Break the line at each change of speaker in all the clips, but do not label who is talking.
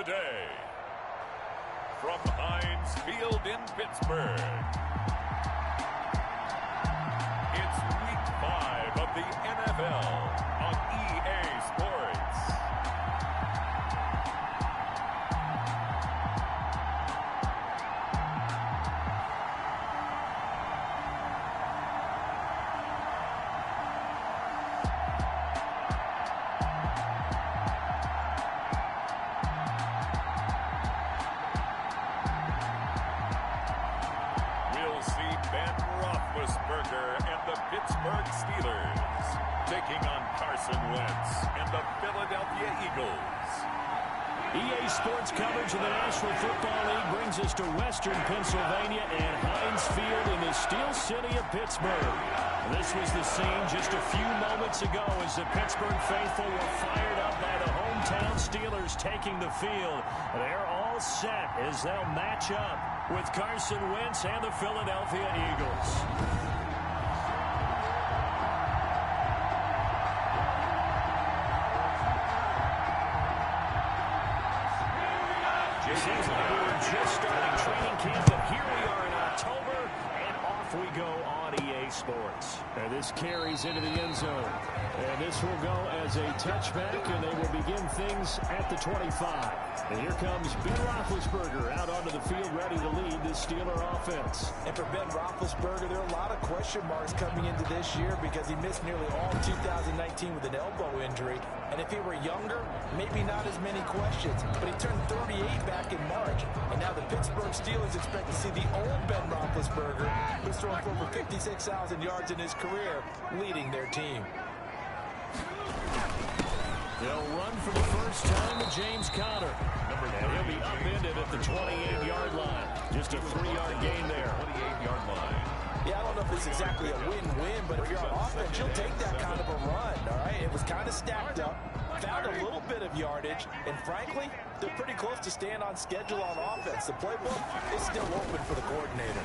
day. From Heinz Field in Pittsburgh, it's Week 5 of the NFL on EA Sports. And the Pittsburgh Steelers taking on Carson Wentz and the Philadelphia Eagles.
EA Sports coverage of the National Football League brings us to Western Pennsylvania and Heinz Field in the Steel City of Pittsburgh. This was the scene just a few moments ago as the Pittsburgh faithful were fired up by the hometown Steelers taking the field. They're all set as they'll match up with Carson Wentz and the Philadelphia Eagles. Seems like we were just starting training camp, but here we are in October, and off we go on EA Sports. And this carries into the end zone. And this will go as a touchback, and they will begin things at the 25. And here comes Ben Roethlisberger out onto the field ready to lead this Steeler offense.
And for Ben Roethlisberger, there are a lot of question marks coming into this year because he missed nearly all of 2019 with an elbow injury. And if he were younger, maybe not as many questions. But he turned 38 back in March. And now the Pittsburgh Steelers expect to see the old Ben Roethlisberger, who's thrown for over 56,000 yards in his career, leading their team.
They'll run for the first time to James Conner. And he'll be upended at the 28-yard line. Just a 3-yard gain there.
28-yard line.
Yeah, I don't know if it's exactly a win-win, but if you're on offense, you'll take that kind of a run, all right? It was kind of stacked up, found a little bit of yardage, and frankly, they're pretty close to staying on schedule on offense. The playbook is still open for the coordinator.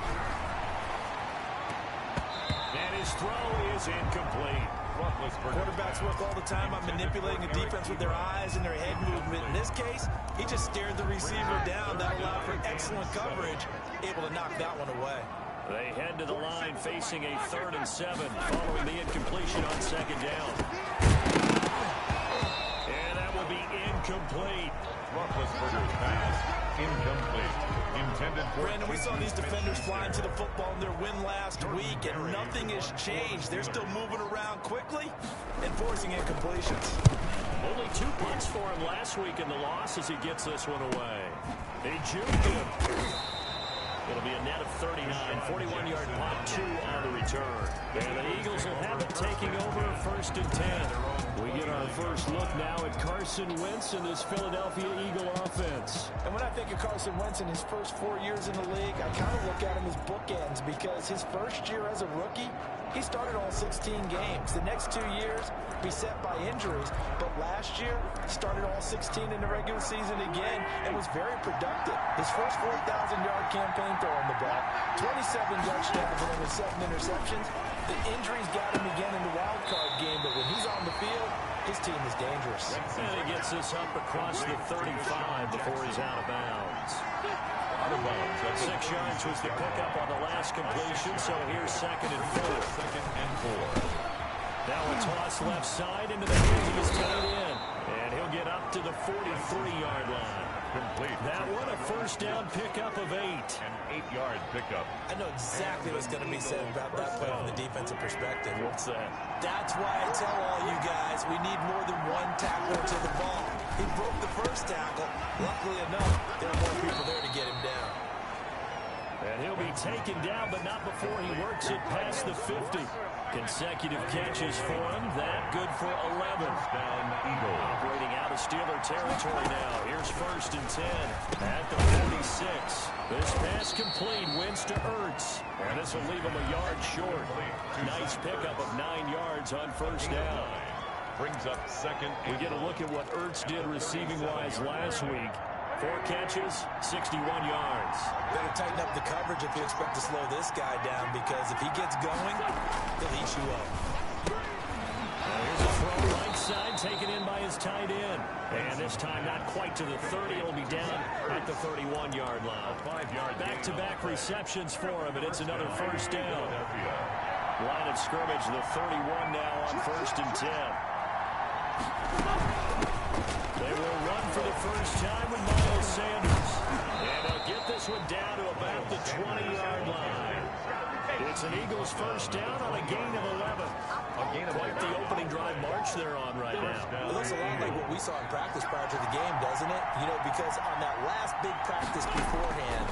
And his throw is incomplete.
Quarterbacks work all the time on manipulating a defense with their eyes and their head movement. In this case, he just stared the receiver down. That allowed for excellent coverage, able to knock that one away.
They head to the line facing a 3rd and 7 following the incompletion on 2nd down. And that will be incomplete.
Roethlisberger's pass, incomplete. Intended for
Brandon, we saw these defenders flying to the football in their win last week, and nothing has changed. They're still moving around quickly and forcing incompletions.
Only 2 punts for him last week in the loss as he gets this one away. They juked him. It'll be a net of 39, 41-yard punt, 2 on the return. And the Eagles will have it taking over 1st and 10. We get our first look now at Carson Wentz and this Philadelphia Eagle offense.
And when I think of Carson Wentz in his first 4 years in the league, I kind of look at him as bookends because his first year as a rookie, he started all 16 games. The next 2 years, beset by injuries, but last year, started all 16 in the regular season again and was very productive. His first 4,000-yard campaign throwing the ball, 27 touchdowns and only 7 interceptions. The injuries got him again in the wild card game, but when he's on the field, his team is dangerous.
And he gets this up across the 35 before he's out of bounds. 6 yards was the pickup on the last completion, so here's 2nd and 4.
2nd and 4.
Now a toss left side into the hands of his tight end. And he'll get up to the 43-yard line.
Complete.
That one a first down pickup of 8.
An 8-yard pickup.
I know exactly what's going to be said about that play from the defensive perspective.
What's that?
That's why I tell all you guys we need more than one tackler to the ball. He broke the first tackle. Luckily enough, there are more people there to get him down.
And he'll be taken down, but not before he works it past the 50. Consecutive catches for him. That good for 11.
Down Eagle.
Operating out of Steeler territory now. Here's 1st and 10 at the 46. This pass complete. Wins to Ertz. And this will leave him a yard short. Nice pickup of 9 yards on 1st down.
Brings up 2nd.
We get a look at what Ertz did receiving-wise last week. 4 catches, 61 yards.
Better tighten up the coverage if you expect to slow this guy down, because if he gets going, he'll eat you up.
Here's a throw right side, taken in by his tight end. And this time not quite to the 30. It'll be down at the 31-yard line. Back-to-back receptions for him, and it's another first down. Line of scrimmage, the 31 now on 1st and 10. They will run for the first time with Miles Sanders. And they'll get this one down to about the 20-yard line. It's an Eagles first down on a gain of 11. Quite the opening drive march they're on right now.
It looks a lot like what we saw in practice prior to the game, doesn't it? You know, because on that last big practice beforehand,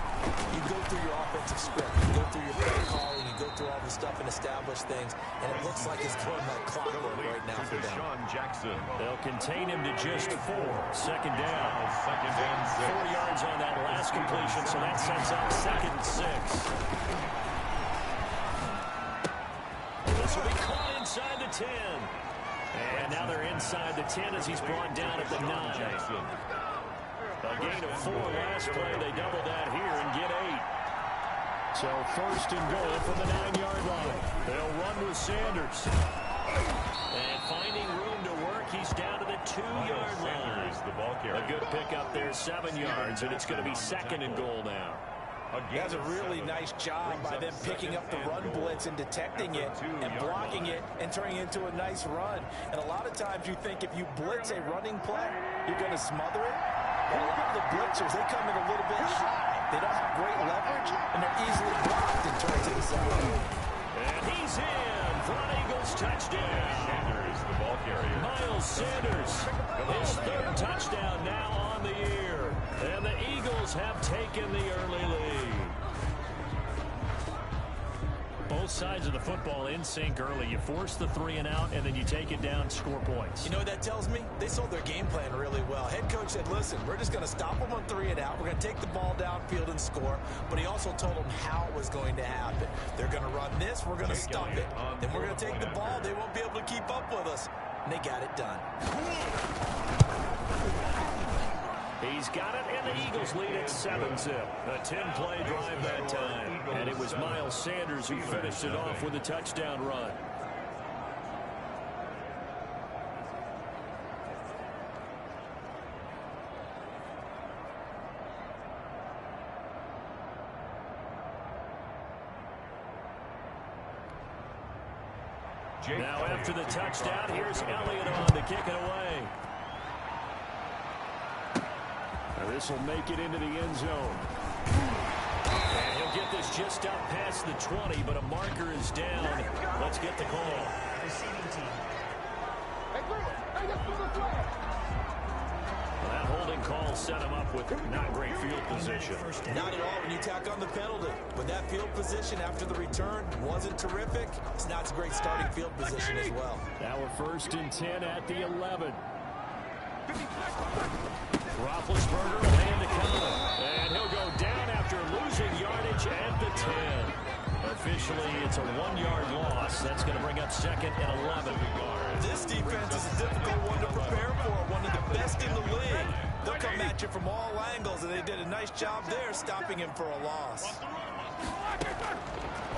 you go through your offensive script, you go through your play calling, you go through all the stuff and establish things, and it looks like it's going like clockwork right now for them.
They'll contain him to just 4. Second down. 4 yards on that last completion, so that sets up 2nd and 6. This will be caught inside the 10. And now they're inside the 10 as he's brought down at the 9. A gain of 4 last play. They double that here and get 8. So first and goal from the 9-yard line. They'll run with Sanders. And finding room to work, he's down to the 2-yard line. A good pickup there, 7 yards, and it's going to be 2nd and goal now.
That's a really nice job by them picking up the run blitz and detecting it and blocking it and turning it into a nice run. And a lot of times you think if you blitz a running play, you're going to smother it. But a lot of the blitzers, they come in a little bit high. They don't have great leverage, and they're easily blocked and turned to the side.
And he's in for an Eagles touchdown.
Sanders, the ball carrier.
Miles Sanders, his 3rd touchdown now on the year. And the Eagles have taken the early lead. Both sides of the football in sync early. You force the 3 and out, and then you take it down, score points.
You know what that tells me? They sold their game plan really well. Head coach said, listen, we're just going to stop them on 3 and out. We're going to take the ball downfield and score. But he also told them how it was going to happen. They're going to run this. We're going to stop it. Then we're going to take the ball. They won't be able to keep up with us. And they got it done.
He's got it, and the Eagles lead at 7-zip. A 10-play drive that time. And it was Miles Sanders who finished it off with a touchdown run. Now after the touchdown, here's Elliott on to kick it away. This will make it into the end zone. And he'll get this just up past the 20, but a marker is down. Let's get the call. Well, that holding call set him up with not great field position.
Not at all when you tack on the penalty. But that field position after the return wasn't terrific. It's not a great starting field position as well.
Now we're 1st and 10 at the 11. Roethlisberger will hand the counter, and he'll go down after losing yardage at the 10. Officially, it's a 1-yard loss. That's going to bring up 2nd and 11.
This defense is a difficult one to prepare for, one of the best in the league. They'll come at you from all angles, and they did a nice job there stopping him for a loss.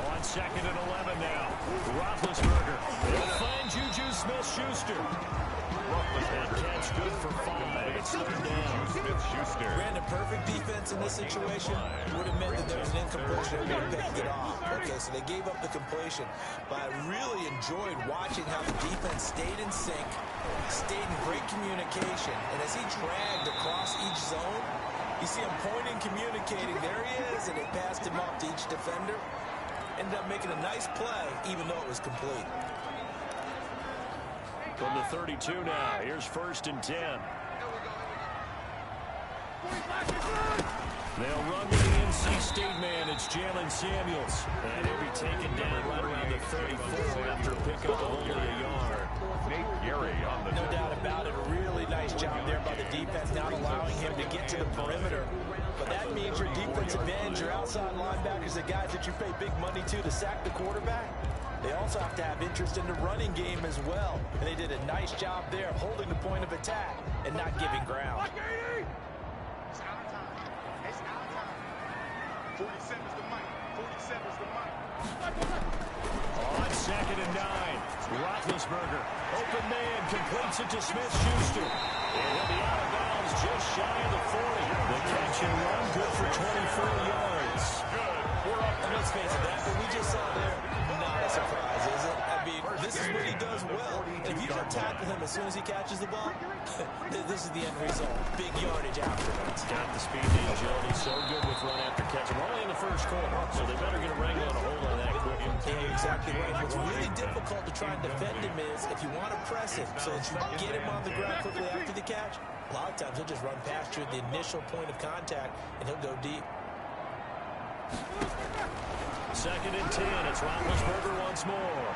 On 2nd and 11 now. Roethlisberger. He'll find Juju Smith-Schuster. That catch good for 5. It's 3rd down.
Smith-Schuster.
Brandon, perfect defense in this situation would have meant that there was an incompletion and would have picked it off. Okay, so they gave up the completion. But I really enjoyed watching how the defense stayed in sync, stayed in great communication. And as he dragged across each zone, you see him pointing, communicating. There he is, and it passed him off to each defender. Ended up making a nice play, even though it was complete.
From the 32 now, here's 1st and 10. They'll run with the NC State man. It's Jalen Samuels. And he'll be taken down right around the 34 after a pickup of only a yard.
Nate Gary on the
No doubt about it. A really nice job there by the defense, not allowing him to get to the perimeter. But that means your defensive ends, your outside linebackers, the guys that you pay big money to sack the quarterback, they also have to have interest in the running game as well. And they did a nice job there of holding the point of attack and not giving ground.
47's the mic. 47's the mic.
On 2nd and 9. Roethlisberger. Open man, completes it to Smith-Schuster. And he'll be out of bounds just shy of the 40. The catch and run, good for 24 yards.
We're up. And let's face it, that what we just saw there, not a surprise, is it? I mean, this is what he does well. And if you don't tackle him as soon as he catches the ball, this is the end result. Big yardage afterwards.
Got the speed and agility, so good with run after catch. We're only in the first quarter, so they better get a wrangle and a hold on that quickly.
Yeah, exactly right. What's really difficult to try and defend him is if you want to press him so that you get him on the ground quickly after the catch, a lot of times he'll just run past you at the initial point of contact, and he'll go deep.
2nd and 10. It's Roethlisberger once more.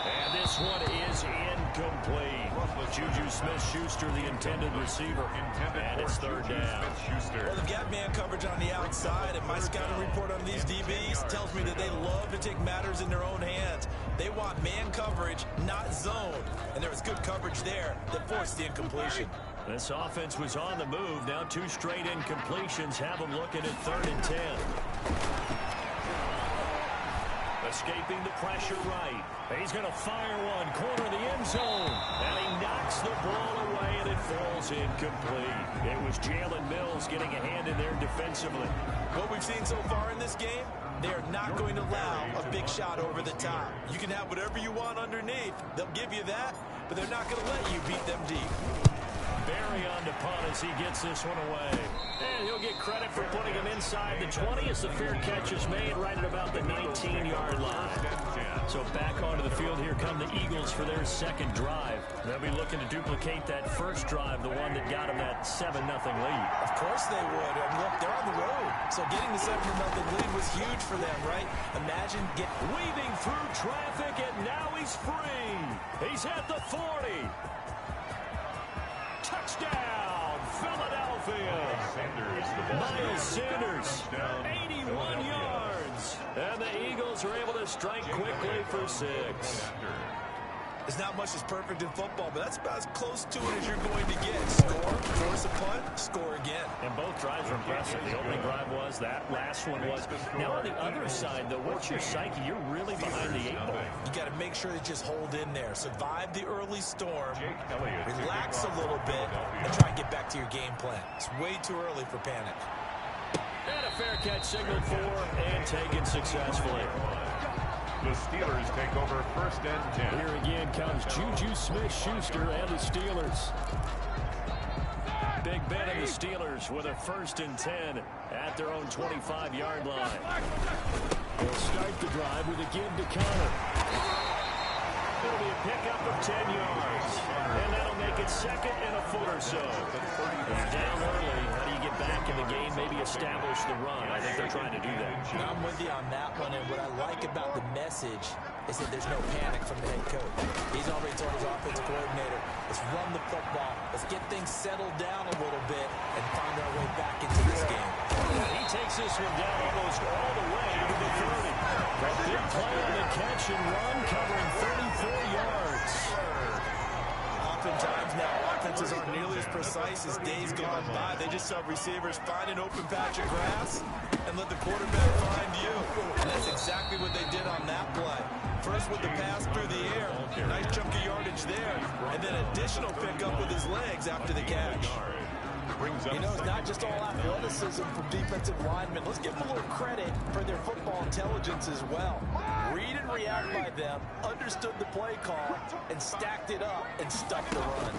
And this one is incomplete. Juju Smith-Schuster, the intended receiver. And it's 3rd down.
Well, they've got man coverage on the outside, and my scouting report on these DBs tells me that they love to take matters in their own hands. They want man coverage, not zone. And there was good coverage there that forced the incompletion.
This offense was on the move. Now 2 straight incompletions have them looking at 3rd and 10. Escaping the pressure right. He's going to fire one. Corner of the end zone. And he knocks the ball away, and it falls incomplete. It was Jalen Mills getting a hand in there defensively.
What we've seen so far in this game, they are not going to allow a big shot over the top. You can have whatever you want underneath. They'll give you that, but they're not going to let you beat them deep.
Barry on to punt as he gets this one away. And he'll get credit for putting him inside the 20 as the fair catch is made right at about the 19-yard line. So back onto the field, here come the Eagles for their 2nd drive. They'll be looking to duplicate that first drive, the one that got them that 7-0 lead.
Of course they would. And look, they're on the road. So getting the 7-0 lead was huge for them, right? Imagine
weaving through traffic, and now he's free. He's at the 40. Touchdown, Philadelphia. Miles Sanders, 81 yards. And the Eagles are able to strike quickly for 6.
There's not much that's perfect in football, but that's about as close to it as you're going to get. Score, force a punt, score again.
And both drives are impressive. The opening drive was, that last one was. Now on the other side, though, what's your psyche? You're really behind the 8 ball.
You got to make sure to just hold in there. Survive the early storm, relax a little bit, and try and get back to your game plan. It's way too early for panic.
And a fair catch signaled for and taken successfully.
The Steelers take over 1st and 10.
Here again comes Juju Smith-Schuster and the Steelers. Big Ben and the Steelers with a 1st and 10 at their own 25-yard line. They'll start the drive with a give to Connor. It'll be a pickup of 10 yards. And that'll make it 2nd and a foot or so. They're down early. How do you get back in the game? Maybe establish the run. I think they're trying to do that.
I'm with you on that one, and what I like about the message is that there's no panic from the head coach. He's already told his offensive coordinator, let's run the football, let's get things settled down a little bit, and find our way back into this game.
He takes this one down almost all the way to the 30. A big play on the catch and run, covering 34 yards.
Oftentimes now, offenses aren't nearly as precise as days gone by. They just have receivers find an open patch of grass and let the quarterback find you. And that's exactly what they did on that play. First with the pass through the air, nice chunk of yardage there, and then additional pickup with his legs after the catch. You know, it's not just all athleticism from defensive linemen. Let's give them a little credit for their football intelligence as well. Read and react by them, understood the play call, and stacked it up and stuffed the run.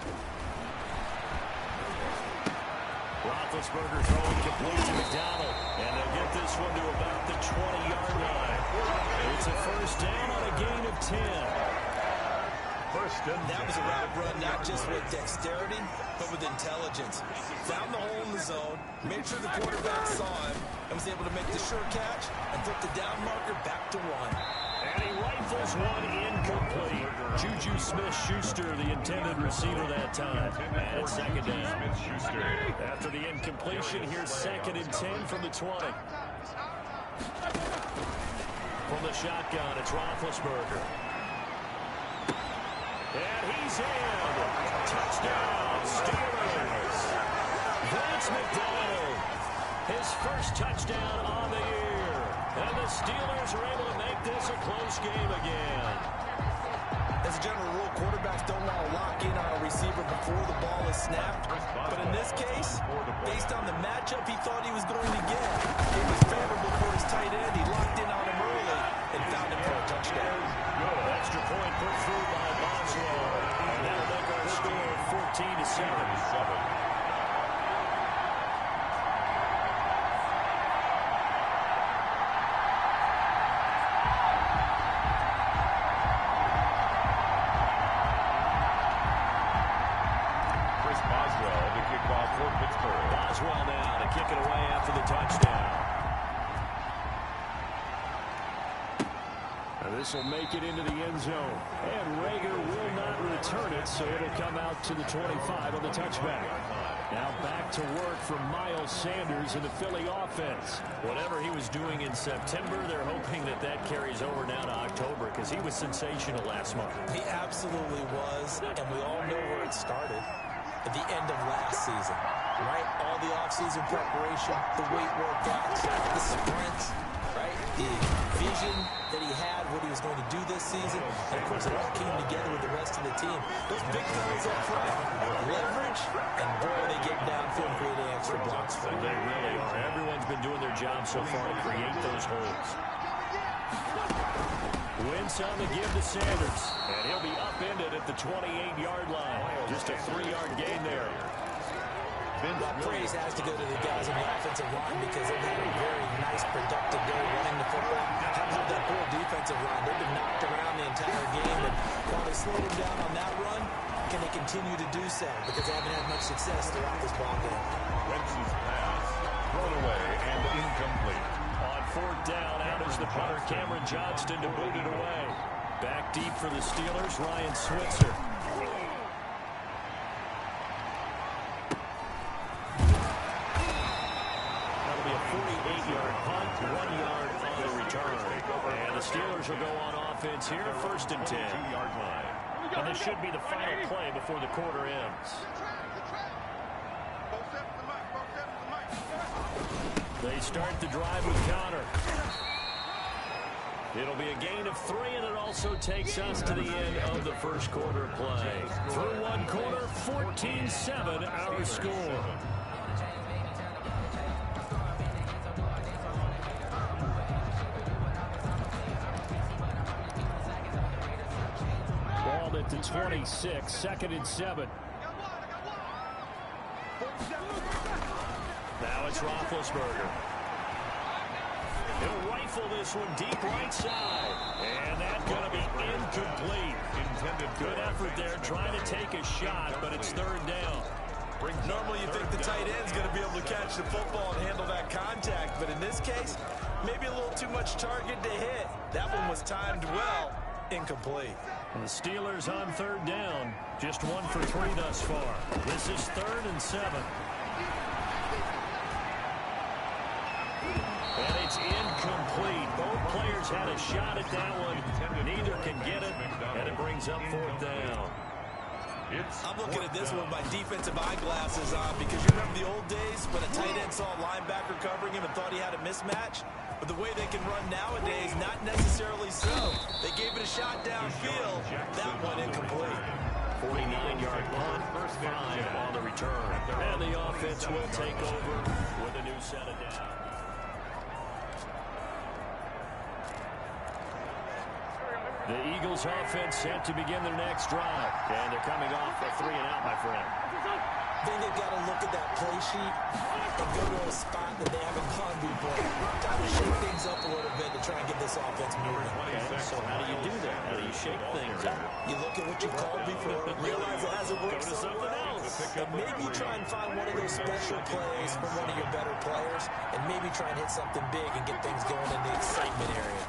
Roethlisberger throwing complete to McDonald, and they'll get this one to about the 20-yard line. It's a 1st down on a gain of 10.
That was a route run not just with dexterity, but with intelligence. Found the hole in the zone, made sure the quarterback saw him, and was able to make the sure catch and flip the down marker back to 1.
And he rifles one incomplete. Juju Smith-Schuster, the intended receiver that time. And it's 2nd down. After the incompletion, here's 2nd and 10 from the 20. From the shotgun, it's Roethlisberger. And he's in. Touchdown, Steelers. That's McDonald. His first touchdown on the year. And the Steelers are able to make this a close game again.
As a general quarterbacks don't want to lock in on a receiver before the ball is snapped. But in this case, based on the matchup he thought he was going to get, it was favorable for his tight end. He locked in on him early and found him for a touchdown.
Extra point put through by Boswell. And that'll make our score 14-7. Boswell now to kick it away after the touchdown. And this will make it into the end zone. And Rager will not return it, so it'll come out to the 25 on the touchback. Now back to work for Miles Sanders in the Philly offense. Whatever he was doing in September, they're hoping that that carries over now to October because he was sensational last month.
He absolutely was, and we all know where it started. At the end of last season, right? All the offseason preparation, the weight workouts, the sprints, right? The vision that he had, what he was going to do this season. And, of course, it all came together with the rest of the team. Those big fellas up front, leverage, and, boy, they get downfield creating extra blocks for them.
They really are. Everyone's been doing their job so far to create those holes. Wentz on the give to Sanders, and he'll be upended at the 28-yard line. Just a 3-yard gain there.
Well, praise has to go to the guys on the offensive line because they've had a very nice, productive day running the football. How about that poor defensive line? They've been knocked around the entire game, and while they slowed them down on that run, can they continue to do so? Because they haven't had much success throughout this ball game.
Wentz's pass, thrown away and incomplete.
On fourth down, out is the punter, Cameron Johnston, to boot it away. Back deep for the Steelers, Ryan Switzer. That'll be a 48-yard punt, 1 yard on the return. And the Steelers will go on offense here, 1st and 10.
2-yard line.
And this should be the final play before the quarter ends. They start the drive with Connor. It'll be a gain of 3, and it also takes us to the end of the first quarter play. Through one quarter, 14-7 our score. Ball at the 26, 2nd and 7. Now it's Roethlisberger. He'll rifle this one deep right side. And that's going to be incomplete. Good effort there, trying to take a shot, but it's 3rd down.
Normally you think the tight end's going to be able to catch the football and handle that contact, but in this case, maybe a little too much target to hit. That one was timed well. Incomplete.
And the Steelers on 3rd down. Just 1 for 3 thus far. This is 3rd and 7. And it's incomplete. Both players had a shot at that one. Neither can get it, and it brings up 4th down.
I'm looking at this one with my defensive eyeglasses on because you remember the old days when a tight end saw a linebacker covering him and thought he had a mismatch? But the way they can run nowadays, not necessarily so. They gave it a shot downfield. That one incomplete.
49-yard punt, 5 on the return. And the offense will take over with a new set of downs. The Eagles offense set to begin their next drive. And they're coming off a 3-and-out, my friend.
I think they've got to look at that play sheet and go to a spot that they haven't gone before. Time to shake things up a little bit to try and get this offense moving.
Okay, so how do you do that? How do you shake things up?
You look at what you've called before, realize it hasn't worked so well, and maybe try and find one of those special plays from one of your better players, and maybe try and hit something big and get things going in the excitement area.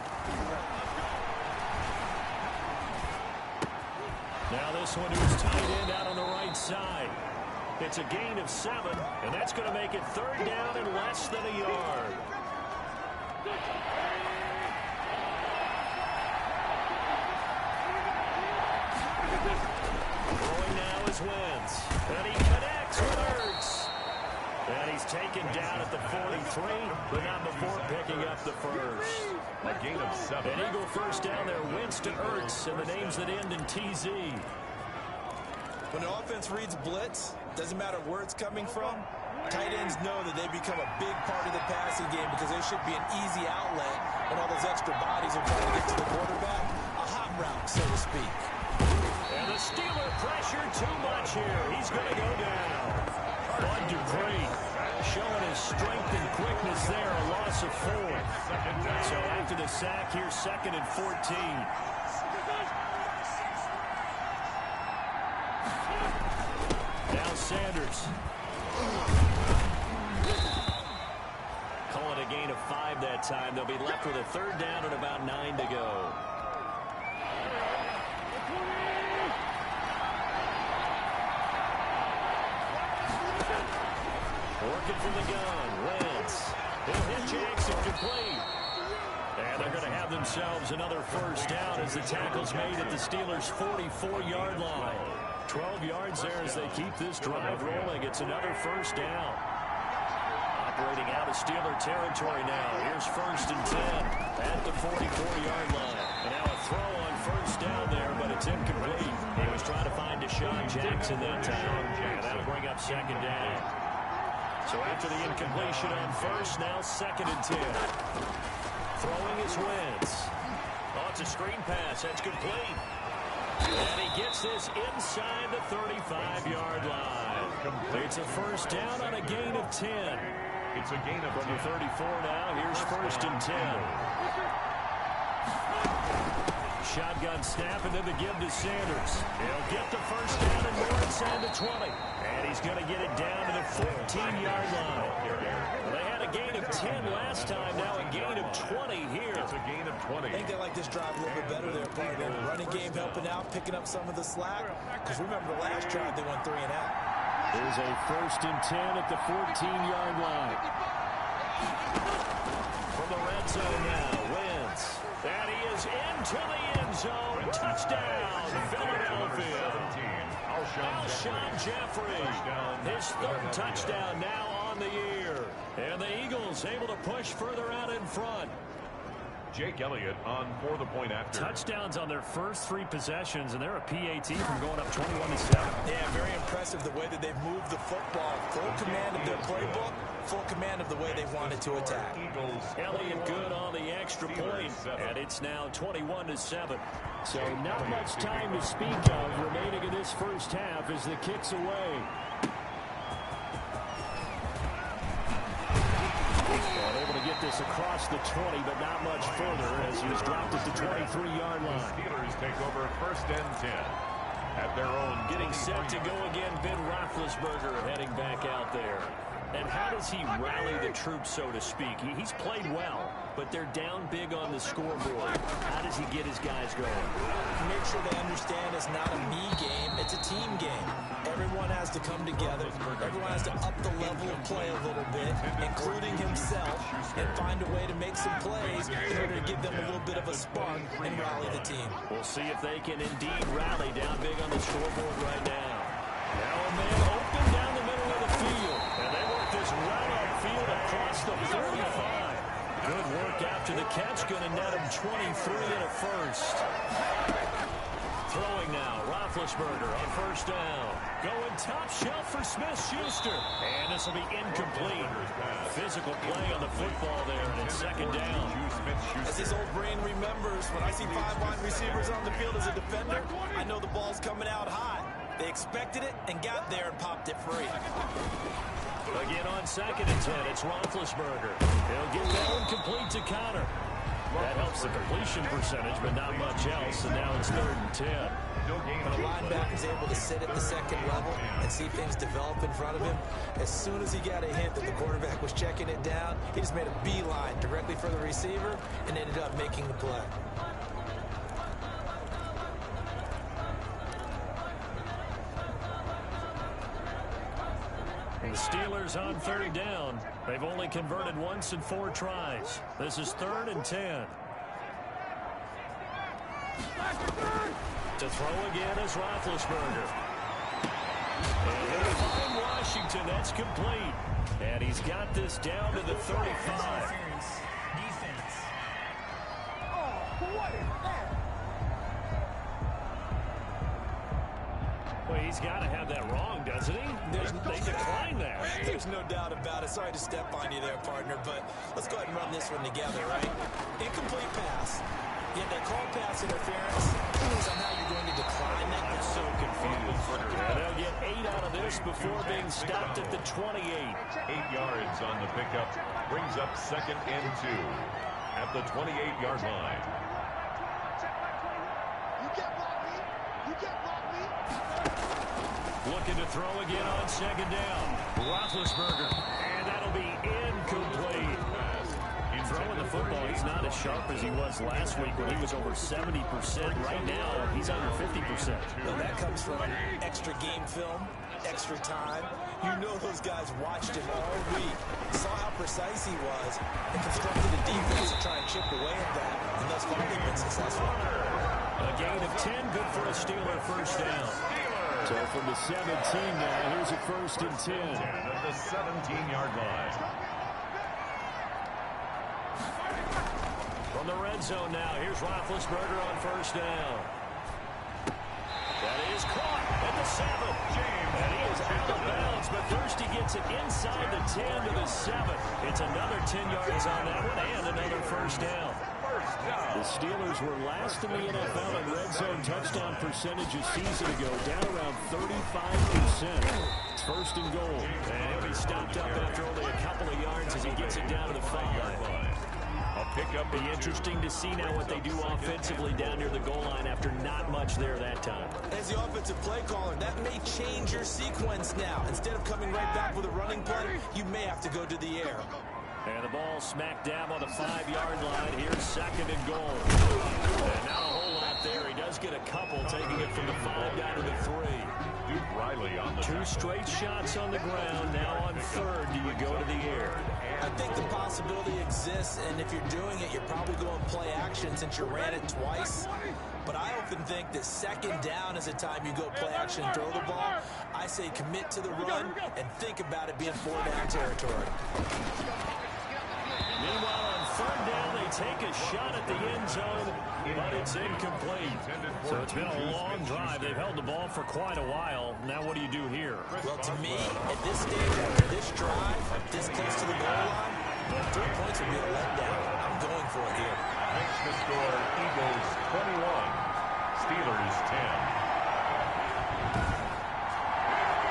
Now this one to his tight end out on the right side. It's a gain of 7, and that's going to make it 3rd down and less than a yard. Throwing now is Wentz. And he connects with Ertz. And he's taken down at the 43, but not before picking up the first.
A gain of 7.
An Eagle first down there, Wentz to Ertz, and the names that end in TZ.
When the offense reads blitz, doesn't matter where it's coming from, tight ends know that they become a big part of the passing game because there should be an easy outlet when all those extra bodies are trying to get to the quarterback. A hot route, so to speak.
And the Steeler pressure too much here. He's going to go down. Bud Dupree showing his strength and quickness there, a loss of 4. So after the sack, here's 2nd and 14. Now Sanders. Call it a gain of 5 that time. They'll be left with a 3rd down and about 9 to go. Working from the gun, Wentz. He'll hit Jackson complete. And they're going to have themselves another first down as the tackle's made at the Steelers' 44-yard line. 12 yards there as they keep this drive rolling. It's another first down. Operating out of Steeler territory now. Here's 1st and 10 at the 44-yard line. And now a throw on first down there, but it's incomplete. He was trying to find Deshaun Jackson that time. And that'll bring up 2nd down. So after the incompletion on first, now 2nd and 10. Throwing is Wentz. Oh, it's a screen pass. That's complete. And he gets this inside the 35-yard line. It's a first down on a gain of 10.
It's a gain of
From the 34 now, here's 1st and 10. Shotgun snap and then the give to Sanders. He'll get the first down and more inside the 20. And he's going to get it down to the 14-yard line. Well, they had a gain of 10 last time, now a gain of 20 here.
It's a gain of 20.
I think they like this drive a little bit better there, partner. Running game helping out, picking up some of the slack. Because remember the last drive, they went 3 and out.
Here's a 1st and 10 at the 14-yard line. From the red zone now, Wentz. And he is into the end zone. Touchdown, Philadelphia. Alshon Jeffrey. His 3rd touchdown now on the year. And the Eagles able to push further out in front.
Jake Elliott on for the point after.
Touchdowns on their first 3 possessions, and they're a PAT from going up 21-7.
Yeah, very impressive the way that they've moved the football. Full command of their playbook, full command of the way they wanted to attack.
Elliott good on the extra point, and it's now 21-7. So not much time to speak of remaining in this first half as the kick's away. Able to get this across the 20, but not much further as he was dropped at the 23-yard line.
The Steelers take over 1st and 10 at their own.
Getting set to go again, Ben Roethlisberger heading back out there. And how does he rally the troops, so to speak? He's played well, but they're down big on the scoreboard. How does he get his guys going?
Make sure they understand it's not a me game, it's a team game. Everyone has to come together. Everyone has to up the level of play a little bit, including himself, and find a way to make some plays in order to give them a little bit of a spark and rally the team.
We'll see if they can indeed rally down big on the scoreboard right now. Now a man open down the middle of the field. And they work this right upfield across the 35. Good work after the catch. Going to net him 23 and a first. Throwing now, Roethlisberger on first down. Going top shelf for Smith-Schuster. And this will be incomplete. Physical play on the football there, and it's 2nd down.
As his old brain remembers, when I see 5 wide receivers on the field as a defender, I know the ball's coming out hot. They expected it and got there and popped it free.
Again on 2nd and 10, it's Roethlisberger. He'll get that one complete to Connor. That helps the completion percentage, but not much else, and now it's 3rd and 10.
When a linebacker's able to sit at the 2nd level and see things develop in front of him, as soon as he got a hint that the quarterback was checking it down, he just made a beeline directly for the receiver and ended up making the play.
The Steelers on 3rd down. They've only converted once in 4 tries. This is 3rd and 10. To throw again is Roethlisberger. And he'll find Washington. That's complete. And he's got this down to the 35.
Defense. Oh, what is that?
Well, he's got to have that wrong, doesn't he? They decline that.
There's no doubt about it. Sorry to step on you there, partner, but let's go ahead and run this one together, right? Incomplete pass. Yeah, they call pass interference. Somehow you're going to decline that.
I'm so confused. And they'll get 8 out of this before being stopped at the 28.
8 yards on the pickup. Brings up 2nd and 2 at the 28-yard line.
Looking to throw again on 2nd down. Roethlisberger. And that'll be incomplete. Throwing the football, he's not as sharp as he was last week when he was over 70%. Right now, he's under 50%.
Well, that comes from extra game film, extra time. You know those guys watched him all week, saw how precise he was, and constructed a defense to try and chip away at that. And thus far, they've been successful.
A gain of 10, good for a Steeler first down. So from the 17 now, here's a 1st and 10.
At the 17-yard line.
From the red zone now, here's Roethlisberger on 1st down. That is caught at the 7. And he is out of bounds, but first he gets it inside the 10 to the 7. It's another 10 yards on that one and another first down. The Steelers were last in the NFL in red zone touchdown percentage a season ago, down around 35%. It's 1st and goal. And he'll be stopped up after only a couple of yards as he gets it down to the 5.
Pickup.
Be interesting to see now what they do offensively down near the goal line after not much there that time.
As the offensive play caller, that may change your sequence now. Instead of coming right back with a running play, you may have to go to the air.
And the ball smack dab on the 5-yard line. Here's 2nd and goal. And not a whole lot there. He does get a couple, taking it from the 5 down to the 3.
Duke Riley on the
2 straight shots on the ground. Now on 3rd, do you go to the air?
I think the possibility exists, and if you're doing it, you're probably going play action since you ran it twice. But I often think that 2nd down is a time you go play action and throw the ball. I say commit to the run and think about it being 4-down territory.
Meanwhile, on 3rd down, they take a shot at the end zone, but it's incomplete. So it's been a long drive. They've held the ball for quite a while. Now what do you do here?
Well, to me, at this stage, after this drive, this close to the goal line, 3 points would be a letdown. I'm going for it here.
Makes the score Eagles 21, Steelers 10.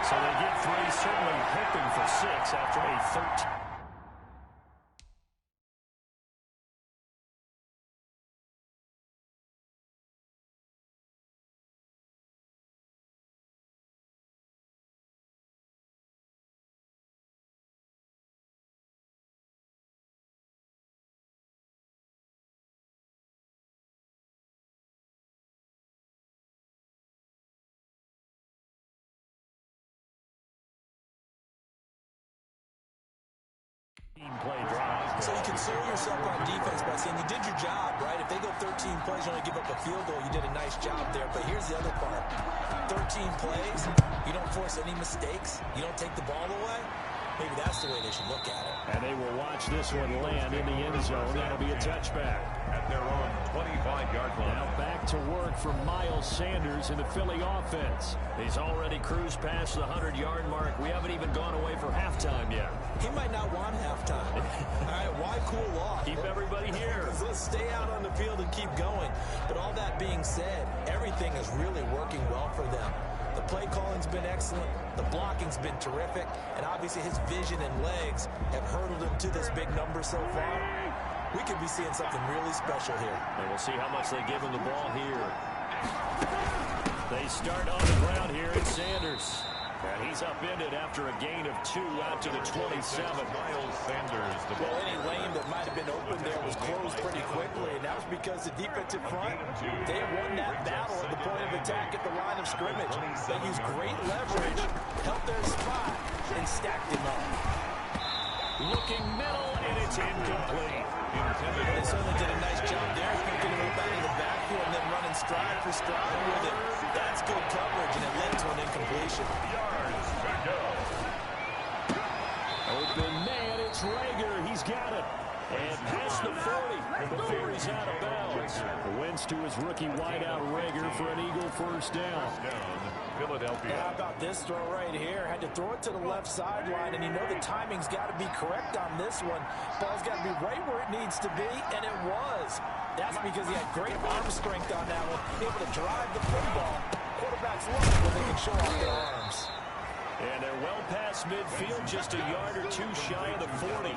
So they get 3, certainly hoping for 6 after a 13. Play drive.
So you console yourself on defense by saying you did your job, right? If they go 13 plays, you only give up a field goal, you did a nice job there. But here's the other part. 13 plays, you don't force any mistakes, you don't take the ball away. Maybe that's the way they should look at it.
And they will watch this one land in the end zone. That'll be a touchback.
At their own 25-yard line.
Now back to work for Miles Sanders in the Philly offense. He's already cruised past the 100-yard mark. We haven't even gone away for halftime yet.
He might not want halftime. All right, why cool off?
Keep everybody here.
Let's stay out on the field and keep going. But all that being said, everything is really working well for them. The play calling's been excellent. The blocking's been terrific. And obviously his vision and legs have hurdled him to this big number so far. We could be seeing something really special here.
And we'll see how much they give him the ball here. They start on the ground here at Sanders. And he's upended after a gain of 2 out to the 27.
Miles Sanders.
Well, any lane that might have been open there was closed pretty quickly, and that was because the defensive front, they won that battle at the point of attack at the line of scrimmage. They used great leverage, held their spot, and stacked him up.
Looking middle, and it's incomplete.
They certainly did a nice job there, picking him up out of the backfield and then running stride for stride with it. That's good coverage, and it led to an incompletion.
Yards
is out of bounds. Wentz to his rookie wideout Rager for an Eagle first down.
Philadelphia.
How about this throw right here? Had to throw it to the left sideline, and you know the timing's got to be correct on this one. Ball's got to be right where it needs to be, and it was. That's because he had great arm strength on that one, able to drive the football. Quarterbacks love it when they can show off their arms.
And they're well past midfield, just a yard or two shy of the 40.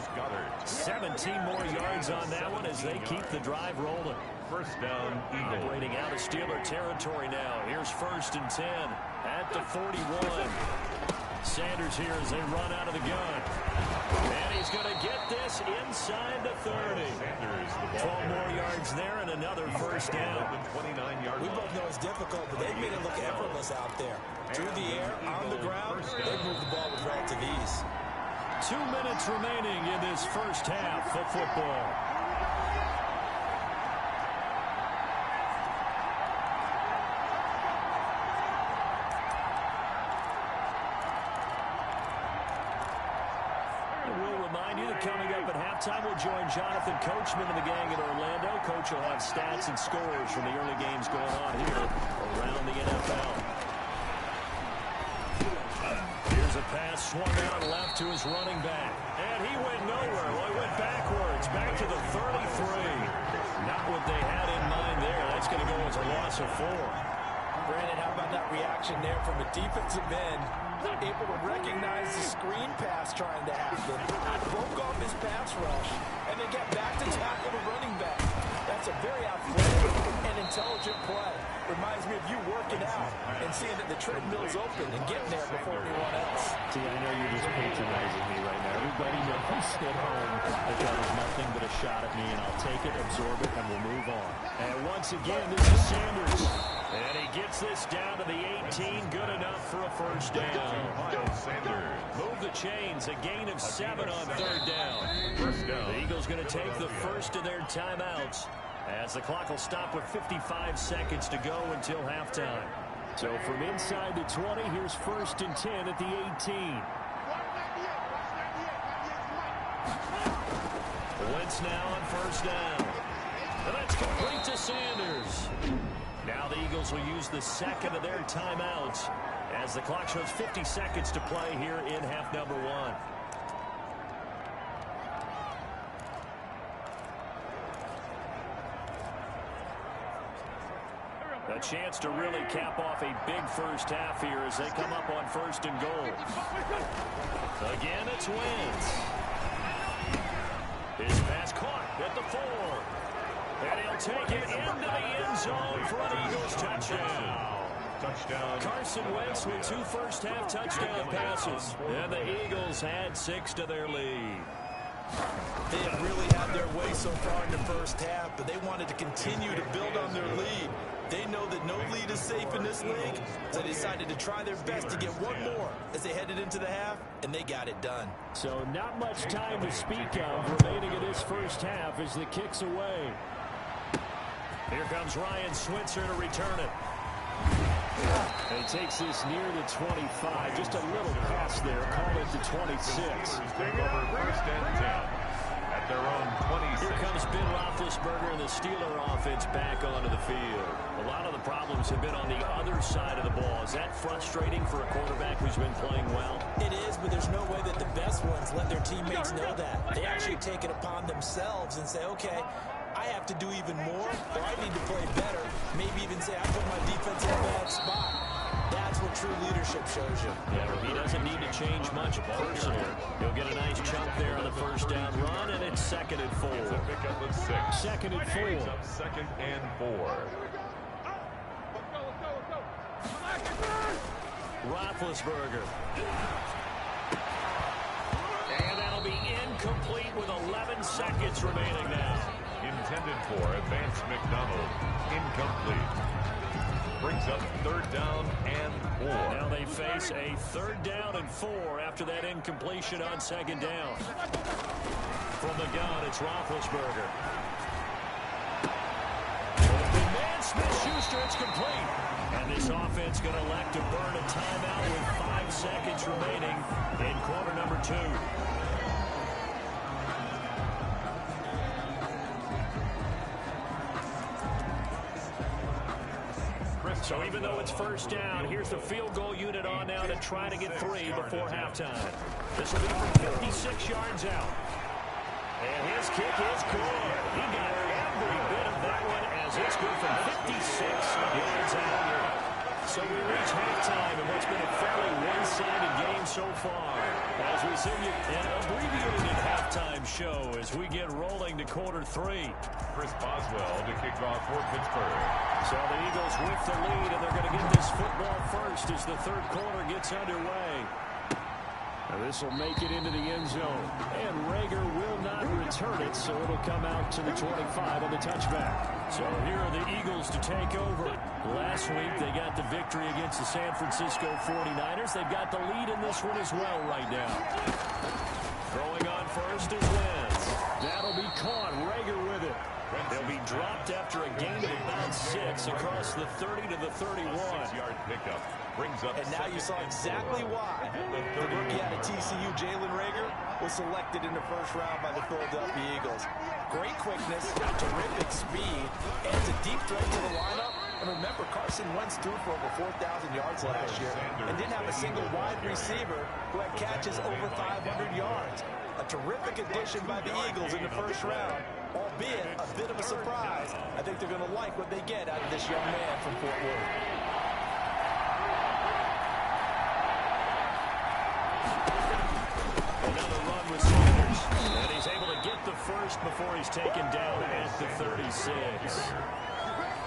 17 more yards on that one as they keep the drive rolling.
First down, Eagle.
Operating out of Steeler territory now. Here's 1st and 10 at the 41. Sanders here as they run out of the gun. And he's going to get this inside the 30. 12 more yards there and another first down.
29-yard
We both know it's difficult, but they made it look effortless out there. Through the air, on the ground, they moved the ball with relative ease.
2 minutes remaining in this first half of football. Coming up at halftime, we'll join Jonathan Coachman and the gang in Orlando. Coach will have stats and scores from the early games going on here around the NFL. Here's a pass swung out left to his running back. And he went nowhere. Well, he went backwards, back to the 33. Not what they had in mind there. That's going to go as a loss of 4.
Brandon, how about that reaction there from a defensive end? Able to recognize the screen pass trying to happen. Broke off his pass rush, and then get back to tackle the running back. That's a very athletic and intelligent play. Reminds me of you working out and seeing that the treadmill's open and getting there before anyone else.
See, I know you're just patronizing me right now. Everybody knows at home that that is nothing but a shot at me, and I'll take it, absorb it, and we'll move on. And once again, this is Sanders. And he gets this down to the 18, good enough for a first down. Move the chains, a gain of 7 on 3rd down. The Eagles going to take the first of their timeouts as the clock will stop with 55 seconds to go until halftime. So from inside the 20, here's 1st and 10 at the 18. Wentz now on 1st down. And that's complete to Sanders. Now the Eagles will use the second of their timeouts as the clock shows 50 seconds to play here in half number 1. A chance to really cap off a big first half here as they come up on 1st and goal. Again, it's Wentz. His pass caught at the 4. And he'll take it into the end zone for an Eagles touchdown. Carson Wentz with 2 first-half touchdown passes. And the Eagles had 6 to their lead.
They have really had their way so far in the first half, but they wanted to continue to build on their lead. They know that no lead is safe in this league, so they decided to try their best to get one more as they headed into the half, and they got it done.
So not much time to speak of remaining in this first half as the kick's away. Here comes Ryan Switzer to return it. And he takes this near the 25. Just a little pass there. Call it the 26.
Take over 1st and 10 at their own 26.
Here comes Ben Roethlisberger and the Steeler offense back onto the field. A lot of the problems have been on the other side of the ball. Is that frustrating for a quarterback who's been playing well?
It is, but there's no way that the best ones let their teammates know that. They actually take it upon themselves and say, okay, I have to do even more, or I need to play better. Maybe even say I put my defense in a bad spot. That's what true leadership shows you.
Yeah, he doesn't need to change much personally. He'll get a nice chunk there on the first down run, and it's 2nd and 4.
Pick up with 6.
2nd and 4.
2nd and 4.
Roethlisberger. And that'll be incomplete with 11 seconds remaining now.
Intended for Vance McDonald. Incomplete. Brings up 3rd down and 4.
Now they face a 3rd down and 4 after that incompletion on 2nd down. From the gun, it's Roethlisberger. Man Smith-Schuster, it's complete. And this offense going to elect to burn a timeout with 5 seconds remaining in quarter number 2. So even though it's first down, here's the field goal unit on now to try to get 3 before halftime. This will be from 56 yards out. And his kick is good. He got every bit of that one as it's good from 56 yards out. So we reach halftime in what's been a fairly one-sided game so far. As we send you an abbreviated halftime show as we get rolling to quarter 3.
Chris Boswell to kick off for Pittsburgh.
So the Eagles with the lead, and they're going to get this football first as the third quarter gets underway. And this will make it into the end zone. And Rager will not return it, so it'll come out to the 25 on the touchback. So here are the Eagles to take over. Last week, they got the victory against the San Francisco 49ers. They've got the lead in this one as well right now. Throwing on first is Wentz. That'll be caught. Rager with it. They'll be dropped after a gain of about 6 across the 30 to the 31.
6-yard pickup brings up.
And now you saw exactly why the rookie out of TCU, Jalen Rager, was selected in the first round by the Philadelphia Eagles. Great quickness, terrific speed, and a deep threat to the lineup. And remember, Carson Wentz threw for over 4,000 yards last year and didn't have a single wide receiver who had catches over 500 yards. A terrific addition by the Eagles in the first round, albeit a bit of a surprise. I think they're going to like what they get out of this young man from Fort Worth.
Another run with Sanders, and he's able to get the first before he's taken down at the 36.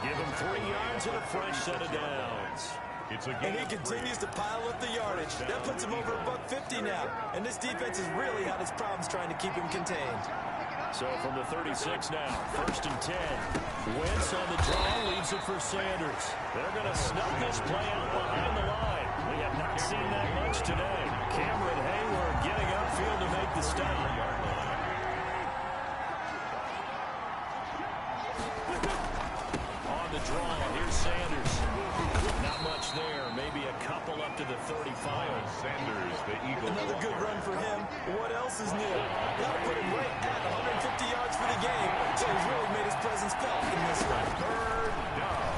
Give him 3 yards and a fresh set of downs.
And he continues to pile up the yardage. That puts him over $150 now. And this defense has really had its problems trying to keep him contained.
So from the 36 now, 1st and 10. Wentz on the draw, leaves it for Sanders. They're going to snuff this play out behind the line. We have not seen that much today. Cameron Hayward getting upfield to make the stop. On the draw, here's Sanders. Not much there. Maybe a couple up to the 35.
Sanders, the Eagles.
Another good run for him. What else is new? Got to put him right at 150 yards for the game. So he's really made his presence felt in this one.
Third down.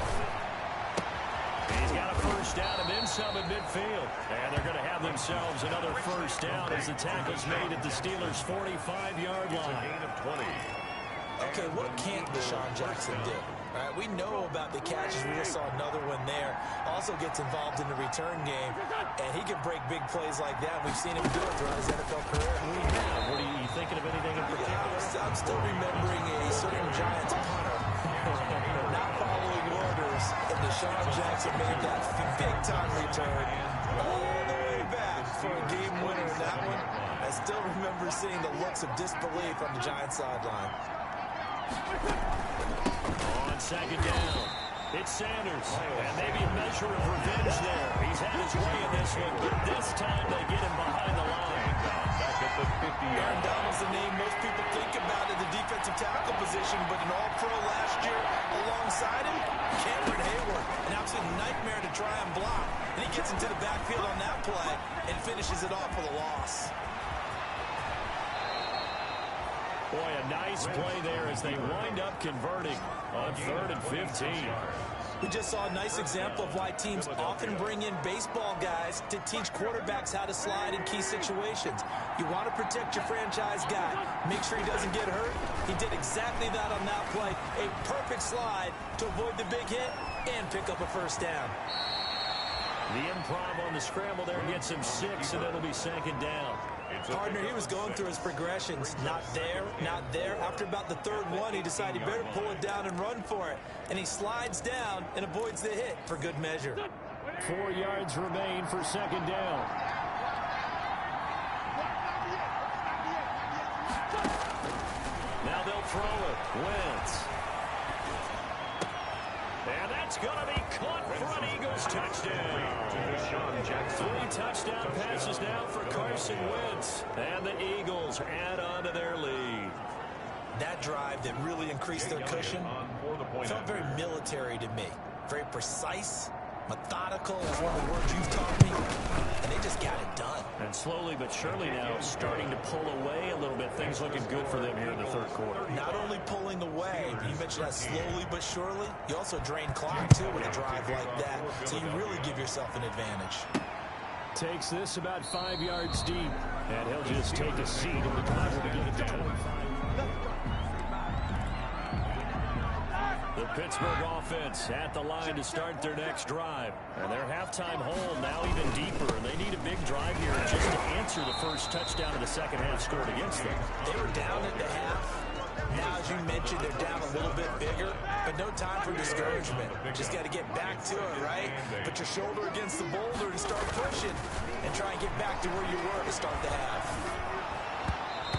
He's got a first down and then some at midfield. And they're going to have themselves another first down as the tackle's made at the Steelers' 45-yard line.
Gain of 20.
Okay, what can't Deshaun Jackson do? All right, we know about the catches. We just saw another one there. Also gets involved in the return game, and he can break big plays like that. We've seen him do it throughout his NFL career.
We have. What are you thinking of anything in particular?
Yeah, I'm still remembering a certain Giants punter not following orders, and Deshaun Jackson made that big-time return all the way back for a game winner in that one. I still remember seeing the looks of disbelief on the Giants sideline.
On second down, it's Sanders. And maybe a measure of revenge there. He's had his way in this one, but this time they get him behind the line.
Back at the 50-yard.
Aaron Donald's the name most people think about in the defensive tackle position, but an all-pro last year alongside him, Cameron Hayward. An absolute nightmare to try and block. And he gets into the backfield on that play and finishes it off with a loss.
Boy, a nice play there as they wind up converting on 3rd and 15.
We just saw a nice example of why teams often bring in baseball guys to teach quarterbacks how to slide in key situations. You want to protect your franchise guy. Make sure he doesn't get hurt. He did exactly that on that play. A perfect slide to avoid the big hit and pick up a first down.
The improv on the scramble there gets him 6, and it'll be 2nd down.
Partner, he was going through his progressions. Not there, not there. After about the 3rd one, he decided he better pull it down and run for it. And he slides down and avoids the hit for good measure.
4 yards remain for 2nd down. Now they'll throw it. Wentz. And that's going to be caught for an Eagles touchdown. 3 touchdown passes now for Carson Wentz. And the Eagles add on to their lead.
That drive that really increased their cushion felt very military to me. Very precise, methodical is one of the words you've taught me. and they just got it done.
And slowly but surely now starting to pull away a little bit. Things looking good for them here in the third quarter.
Not only pulling away, but you mentioned that slowly but surely. You also drain clock, too, with a drive like that. So you really give yourself an advantage.
Takes this about 5 yards deep. And he'll just take a seat, and the drive will begin at the 25. The Pittsburgh offense at the line to start their next drive. And their halftime hole now even deeper. And they need a big drive here just to answer the first touchdown of the second half scored against them.
They were down at the half. Now, as you mentioned, they're down a little bit bigger, but no time for discouragement. Just got to get back to it, right? Put your shoulder against the boulder and start pushing and try and get back to where you were to start the half.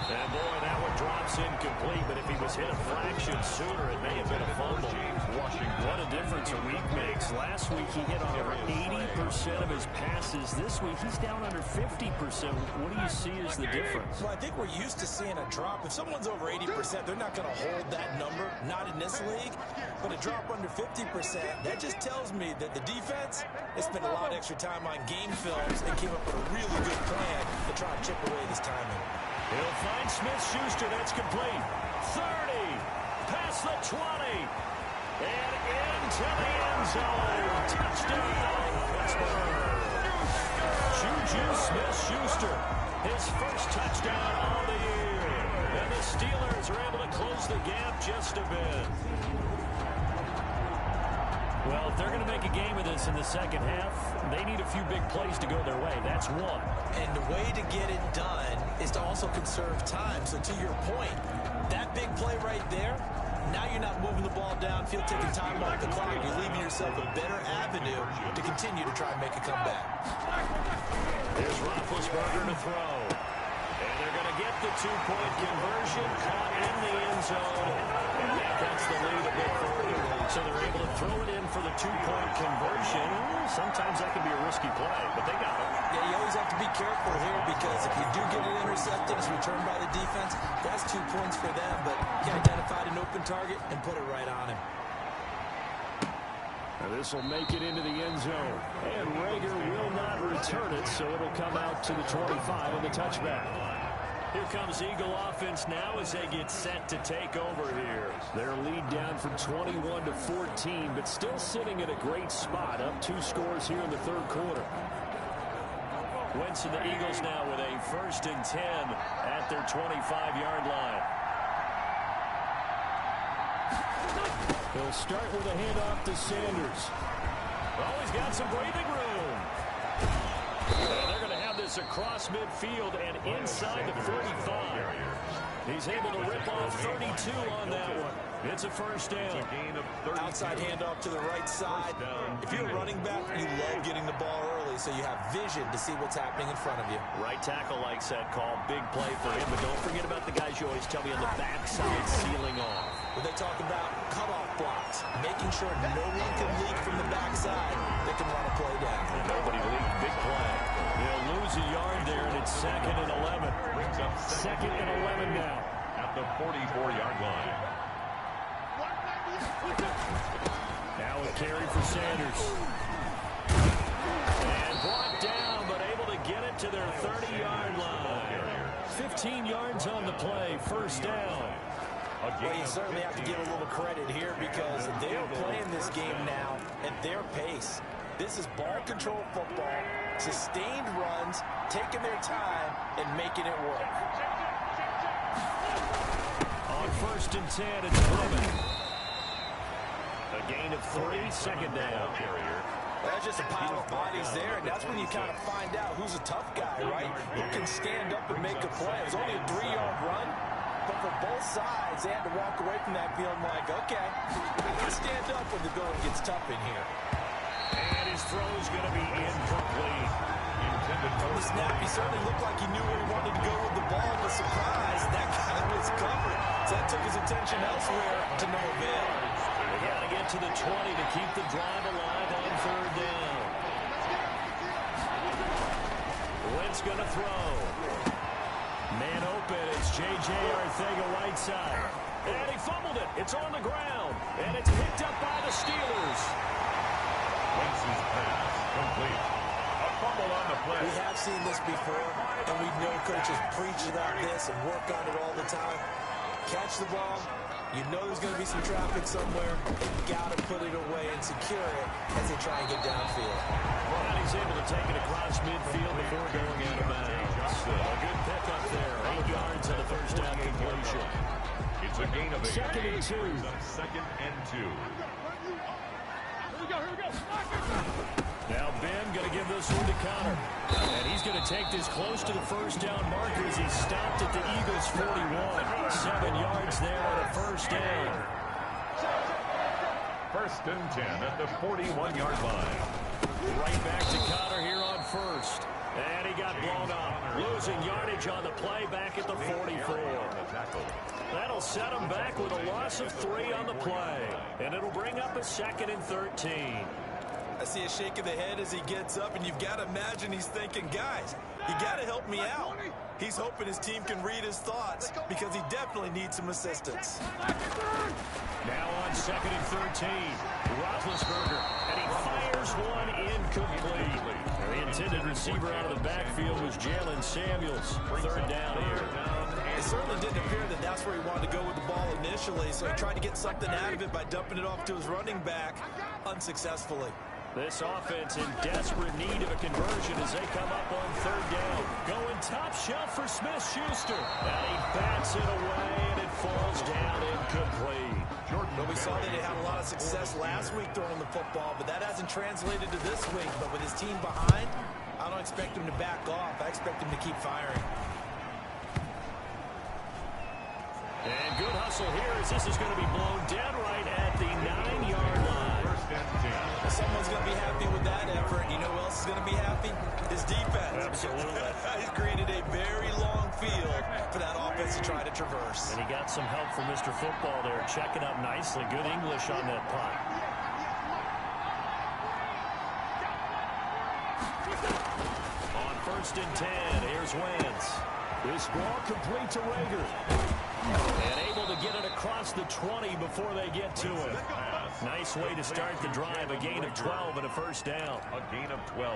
And boy, that one drops incomplete, but if he was hit a fraction sooner, it may have been a fumble. What a difference a week makes. Last week he hit on over 80% of his passes. This week he's down under 50%. What do you see as the difference?
Well, I think we're used to seeing a drop. If someone's over 80%, they're not going to hold that number, not in this league. But a drop under 50%, that just tells me that the defense has spent a lot of extra time on game films and came up with a really good plan to try and chip away this timing.
He'll find Smith-Schuster. That's complete. 30. Past the 20. And into the end zone. Touchdown, Pittsburgh. Juju Smith-Schuster. His first touchdown of the year. And the Steelers are able to close the gap just a bit. Well, if they're going to make a game of this in the second half, they need a few big plays to go their way. That's one.
And the way to get it done is to also conserve time. So to your point, that big play right there, now you're not moving the ball downfield, taking time off the clock. You're leaving yourself a better avenue to continue to try and make a comeback.
Here's Roethlisberger to throw. And they're going to get the two-point conversion, caught in the end zone. And that cuts the lead a bit further. So they're able to throw it in for the two-point conversion. Sometimes that can be a risky play, but they got it.
Yeah, you always have to be careful here because if you do get it intercepted, it's returned by the defense, that's 2 points for them. But you identified an open target and put it right on him.
Now this will make it into the end zone. And Rager will not return it, so it'll come out to the 25 on the touchback. Here comes Eagle offense now as they get set to take over here. Their lead down from 21 to 14, but still sitting in a great spot, up 2 scores here in the third quarter. Wentz and the Eagles now with a 1st and 10 at their 25-yard line. They'll start with a handoff to Sanders. Oh, he's got some breathing room. And they're going to have this across midfield and inside the 45. He's able to rip off 32 on that one. It's a first down.
Outside handoff to the right side. If you're a running back, you love getting the ball early so you have vision to see what's happening in front of you.
Right tackle likes that call. Big play for him, but don't forget about the guys you always tell me on the backside sealing off.
When they talk about cutoff blocks, making sure no one can leak from the backside, they can run a play down.
And nobody leaked. Big play. They'll lose a yard there, and it's 2nd and 11. 2nd and 11 now.
At the 44-yard line.
Now a carry for Sanders. And brought down, but able to get it to their 30-yard line. 15 yards on the play, first down.
Well, you certainly have to give a little credit here because they're playing this game now at their pace. This is ball control football, sustained runs, taking their time, and making it work.
On 1st and 10, it's Clement. A gain of 3, 2nd down.
That's just a pile of bodies there, and that's when you kind of find out who's a tough guy, right? Who can stand up and make a play. It was only a 3-yard run, but for both sides, they had to walk away from that feeling like, okay, I can stand up when the going gets tough in here.
And his throw is going to be incomplete.
From the snap, he certainly looked like he knew where he wanted to go with the ball, but surprise, that guy was covered. So that took his attention elsewhere to no avail.
They got to get to the 20 to keep the drive alive on 3rd down. Wentz going to throw. Man open, it's J.J. Arcega-Whiteside. And he fumbled it. It's on the ground. And it's picked up by the Steelers.
Wentz's pass complete. A fumble on the
We have seen this before, and we know coaches preach about this and work on it all the time. Catch the ball. You know there's going to be some traffic somewhere. They've got to put it away and secure it as they try and get downfield.
Well, he's able to take it across midfield before going out of bounds. A good pickup there. 8 yards on the first down completion.
It's a gain of 8.
Second and 2.
Second and 2.
Here we go.
Now Ben going to give this one to Connor. And he's going to take this close to the first down marker as he stopped at the Eagles' 41. 7 yards there on a first down.
First and 10 at the 41-yard line.
Right back to Connor here on first. And he got blown up. Losing yardage on the play back at the 44. That'll set him back with a loss of 3 on the play. And it'll bring up a 2nd and 13.
I see a shake of the head as he gets up, and you've got to imagine he's thinking, guys, you got to help me out. He's hoping his team can read his thoughts because he definitely needs some assistance.
Now on 2nd and 13, Roethlisberger, and he fires one incomplete. The intended receiver out of the backfield was Jalen Samuels. 3rd down here.
It certainly didn't appear that that's where he wanted to go with the ball initially, so he tried to get something out of it by dumping it off to his running back unsuccessfully.
This offense in desperate need of a conversion as they come up on 3rd down. Going top shelf for Smith-Schuster. And he bats it away, and it falls down incomplete.
Well, we saw that he had a lot of success last week throwing the football, but that hasn't translated to this week. But with his team behind, I don't expect him to back off. I expect him to keep firing.
And good hustle here as this is going to be blown down right at the 9-yard line.
Someone's going to be happy with that effort. You know who else is going to be happy? His defense.
Absolutely.
He's created a very long field for that offense to try to traverse.
And he got some help from Mr. Football there, checking up nicely. Good English on that punt. On 1st and 10, here's Wentz. This ball complete to Rager. And able to get it across the 20 before they get to him. Nice way to start the drive. A gain of 12 and a first down.
A gain of 12.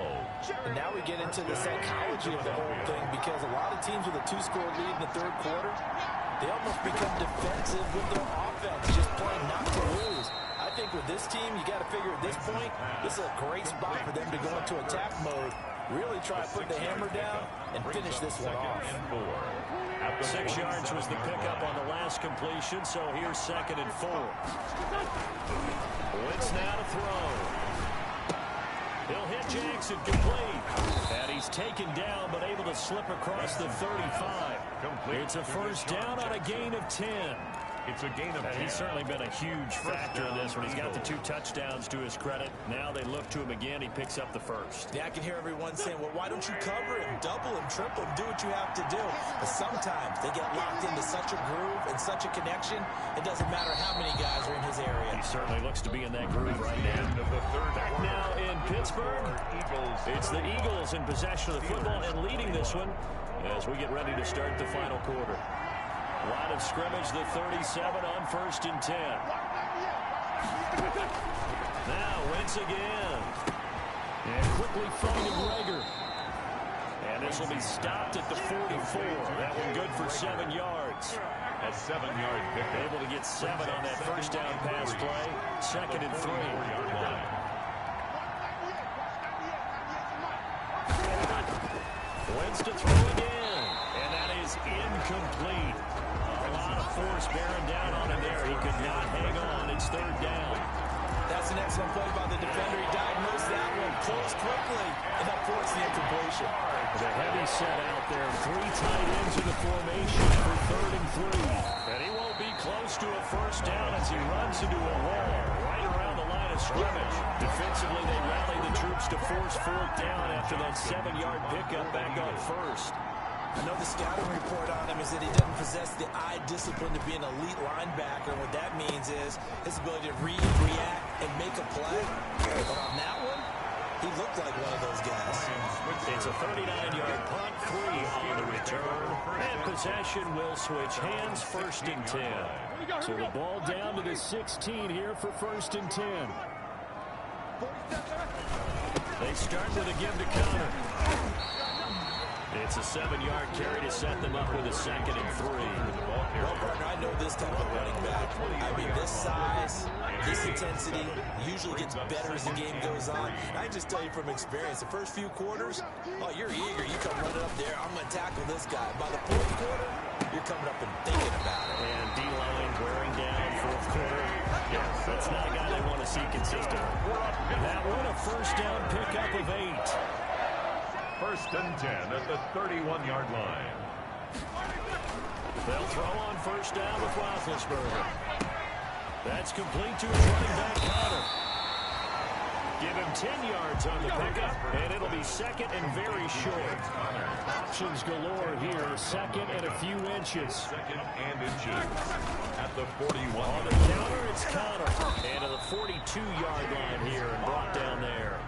And now we get into the psychology of the whole thing, because a lot of teams with a 2-score lead in the 3rd quarter, they almost become defensive with their offense, just playing not to lose. I think with this team, you got to figure at this point, this is a great spot for them to go into attack mode, really try to put the hammer down and finish this one off.
6 yards was the pickup on the last completion, so here's 2nd and 4. Wentz now to throw. He'll hit Jackson complete. And he's taken down, but able to slip across the 35. It's a first down on a gain of 10.
It's a gain of 10.
He's certainly been a huge factor in this one. He's got the 2 touchdowns to his credit. Now they look to him again. He picks up the first.
Yeah, I can hear everyone saying, well, why don't you cover him, double him, triple him, do what you have to do. But sometimes they get locked into such a groove and such a connection, it doesn't matter how many guys are in his area.
He certainly looks to be in that groove right now. Back now in Pittsburgh, it's the Eagles in possession of the football and leading this one as we get ready to start the final quarter. Line of scrimmage, the 37 on 1st and 10. Now Wentz again. And quickly finding Rager. And this will be stopped at the 44. That one good for 7 yards.
A 7-yard pickup.
Able to get 7 on that first down pass play. 2nd and 3. Wentz to throw again. And that is incomplete. A lot of force bearing down on him there. He could not hang on. It's 3rd down.
That's an excellent play by the defender. He diagnosed that one, closed quickly, and that forced the incompletion.
The heavy set out there. 3 tight ends in the formation for 3rd and 3. And he won't be close to a first down as he runs into a wall right around the line of scrimmage. Defensively, they rally the troops to force 4th down after that 7-yard pickup back on first.
I know the scouting report on him is that he doesn't possess the eye discipline to be an elite linebacker. And what that means is his ability to read, react, and make a play. But on that one, he looked like one of those guys.
It's a 39-yard punt, 3 on the return. And possession will switch hands, 1st and 10. So the ball down to the 16 here for 1st and 10. They start with a give to counter. It's a 7-yard carry to set them up with a 2nd and 3.
Well, partner, I know this type of running back. I mean, this size, this intensity usually gets better as the game goes on. I just tell you from experience, the first few quarters, oh, you're eager. You come running up there, I'm going to tackle this guy. By the 4th quarter, you're coming up and thinking about it.
And D-line wearing down 4th quarter. Yes, that's not a guy they want to see consistent. That one a first down pickup of 8.
1st and 10 at the 31-yard line.
They'll throw on first down with Roethlisberger. That's complete to his running back, Connor. Give him 10 yards on the pickup, and it'll be 2nd and very short. Options galore here, 2nd and a few inches.
2nd and inches at the 41.
On the counter, it's Connor. And to the 42-yard line here and brought down there.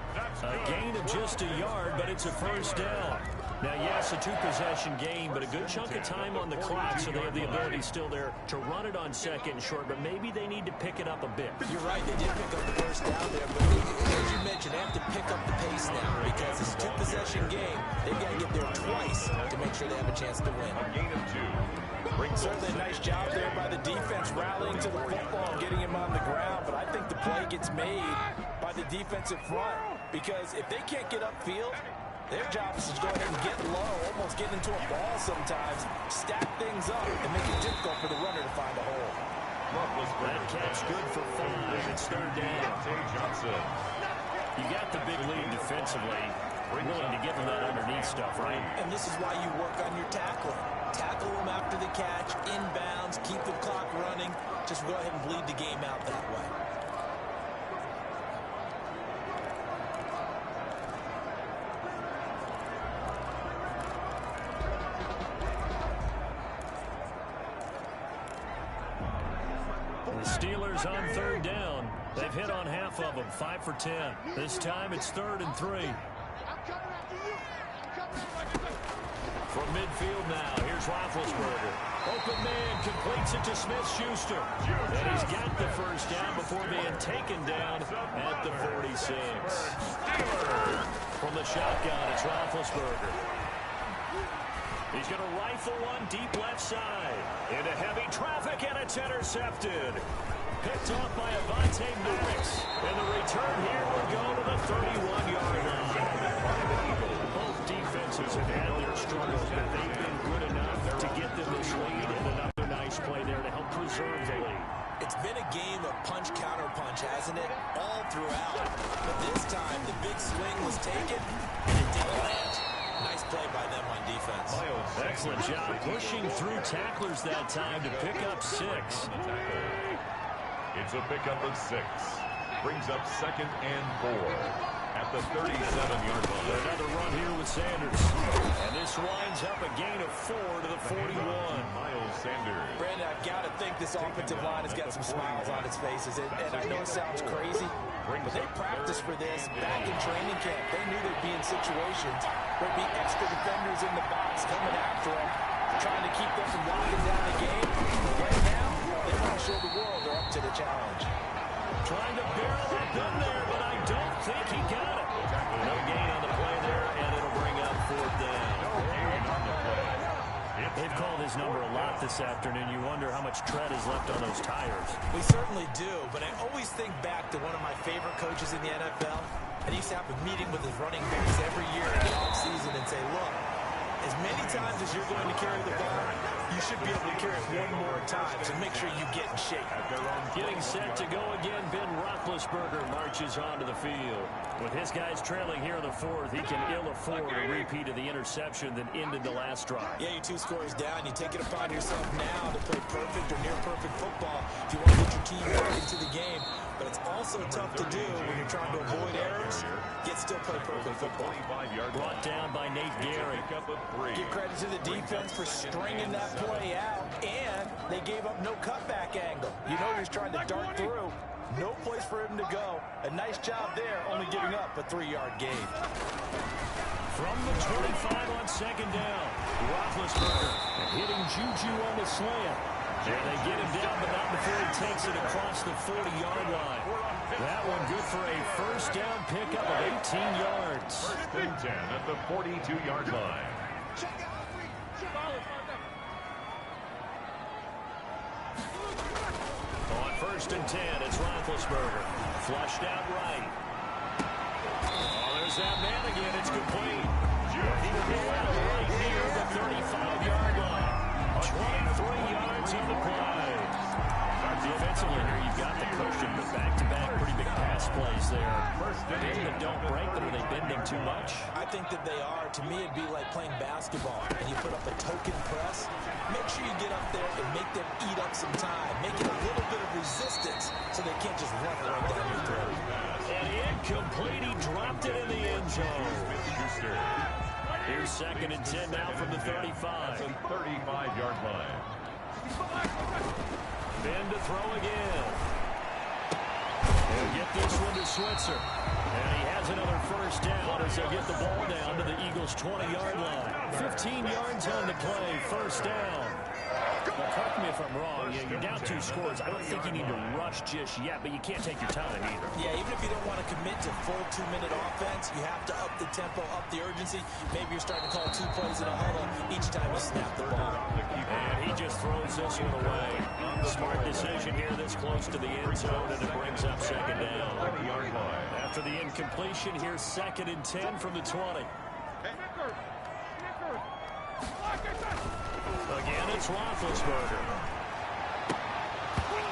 A gain of just a yard, but it's a first down. Now, yes, a 2-possession game, but a good chunk of time on the clock, so they have the ability still there to run it on 2nd and short, but maybe they need to pick it up a bit.
You're right, they did pick up the first down there, but as you mentioned, they have to pick up the pace now because it's a 2-possession game. They've got to get there twice to make sure they have a chance to win.
A gain of 2.
Certainly a nice job there by the defense rallying to the football, getting him on the ground, but I think the play gets made by the defensive front because if they can't get upfield, their job is to go ahead and get low, almost get into a ball sometimes, stack things up, and make it difficult for the runner to find a hole.
That catch good for 5. It's 3rd down.
Johnson.
You got the big lead defensively. We're willing to give them that underneath stuff, right?
And this is why you work on your tackling. Tackle them after the catch, inbounds, keep the clock running. Just go ahead and bleed the game out that way.
The Steelers on 3rd down. They've hit on half of them, 5 for 10. This time it's 3rd and 3. From midfield now, here's Roethlisberger. Open man completes it to Smith-Schuster. And he's got the first down before being taken down at the 46. From the shotgun, it's Roethlisberger. He's going to rifle one deep left side. Into heavy traffic, and it's intercepted. Picked off by Avonte Maddox. And the return here will go to the 31-yard line. Both defenses have had their struggles, but they've been good enough to get them this lead. And another nice play there to help preserve the lead.
It's been a game of punch-counter-punch, hasn't it? All throughout. But this time, the big swing was taken, and it didn't land. Nice play by them on defense.
Excellent job pushing through tacklers that time to pick up 6.
It's a pickup of 6. Brings up 2nd and 4 at the 37-yard line.
Another run here with Sanders. And this winds up a gain of 4 to the 41.
Miles Sanders.
Brandon, I've got to think this offensive line has got some smiles on its faces. And I know it sounds crazy, but they practiced for this back in training camp. They knew they'd be in situations where there'd be extra defenders in the box coming after them, trying to keep them from locking down the game. Right now, they want to show the world they're up to the challenge.
Trying to barrel up in there, but I don't think he got it. No gain on the play there, and it'll bring up 4th down.
No gain on the play.
They've called his number a lot this afternoon. You wonder how much tread is left on those tires.
We certainly do, but I always think back to one of my favorite coaches in the NFL, and he used to have a meeting with his running backs every year in the offseason and say, look, as many times as you're going to carry the ball, you should be able to carry it one more time, so make sure you get in shape.
Getting set to go again, Ben Roethlisberger marches onto the field. With his guys trailing here in the 4th, he can ill afford a repeat of the interception that ended the last drive.
Yeah, you're 2 scores down. You take it upon yourself now to play perfect or near-perfect football if you want to get your team back into the game. But it's also tough to do when you're trying to avoid errors, yet still play perfect football.
Brought down by Nate Gehry.
Give credit to the defense for stringing that play out, and they gave up no cutback angle. You know he's trying to dart through. No place for him to go. A nice job there, only giving up a 3-yard gain.
From the 25 on 2nd down, Roethlisberger hitting Juju on the slant. And they get him down, but not before he takes it across the 40-yard line. That one good for a first down pickup of 18 yards.
First and 10 at the 42-yard line.
On first and 10, it's Roethlisberger. Flushed out right. Oh, there's that man again. It's complete. He will be out right near the 35-yard line. 23 yards on the play. Defensively here, you've got the cushion, but back-to-back pretty big pass plays there. Maybe they don't break them, or they bending too much.
I think that they are. To me, it'd be like playing basketball, and you put up a token press. Make sure you get up there and make them eat up some time. Make it a little bit of resistance so they can't just run right down your throat.
And incomplete. He dropped it in the end zone. Here's second and 10 now from the 35.
35-yard line.
Ben to throw again. He'll get this one to Switzer. And he has another first down as they'll get the ball down to the Eagles' 20-yard line. 15 yards on the play, first down. Now, correct me if I'm wrong. Yeah, you're down 2 scores. I don't think you need to rush just yet, but you can't take your time either.
Yeah, even if you don't want to commit to full 2-minute offense, you have to up the tempo, up the urgency. Maybe you're starting to call 2 plays in a huddle each time you snap the ball.
And he just throws this one away. Smart decision here this close to the end zone, and it brings up second down. After the incompletion, here's second and 10 from the 20. Again, it's Roethlisberger.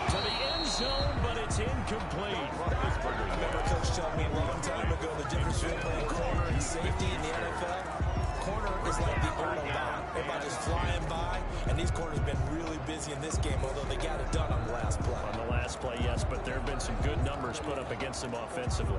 To the end zone, but it's incomplete.
I remember Coach telling me a long time ago the difference between playing corner and safety in the NFL. Corner is like the Autobahn. Everybody just flying by, and these corners have been really busy in this game, although they got it done on the last play.
On the last play, yes, but there have been some good numbers put up against them offensively.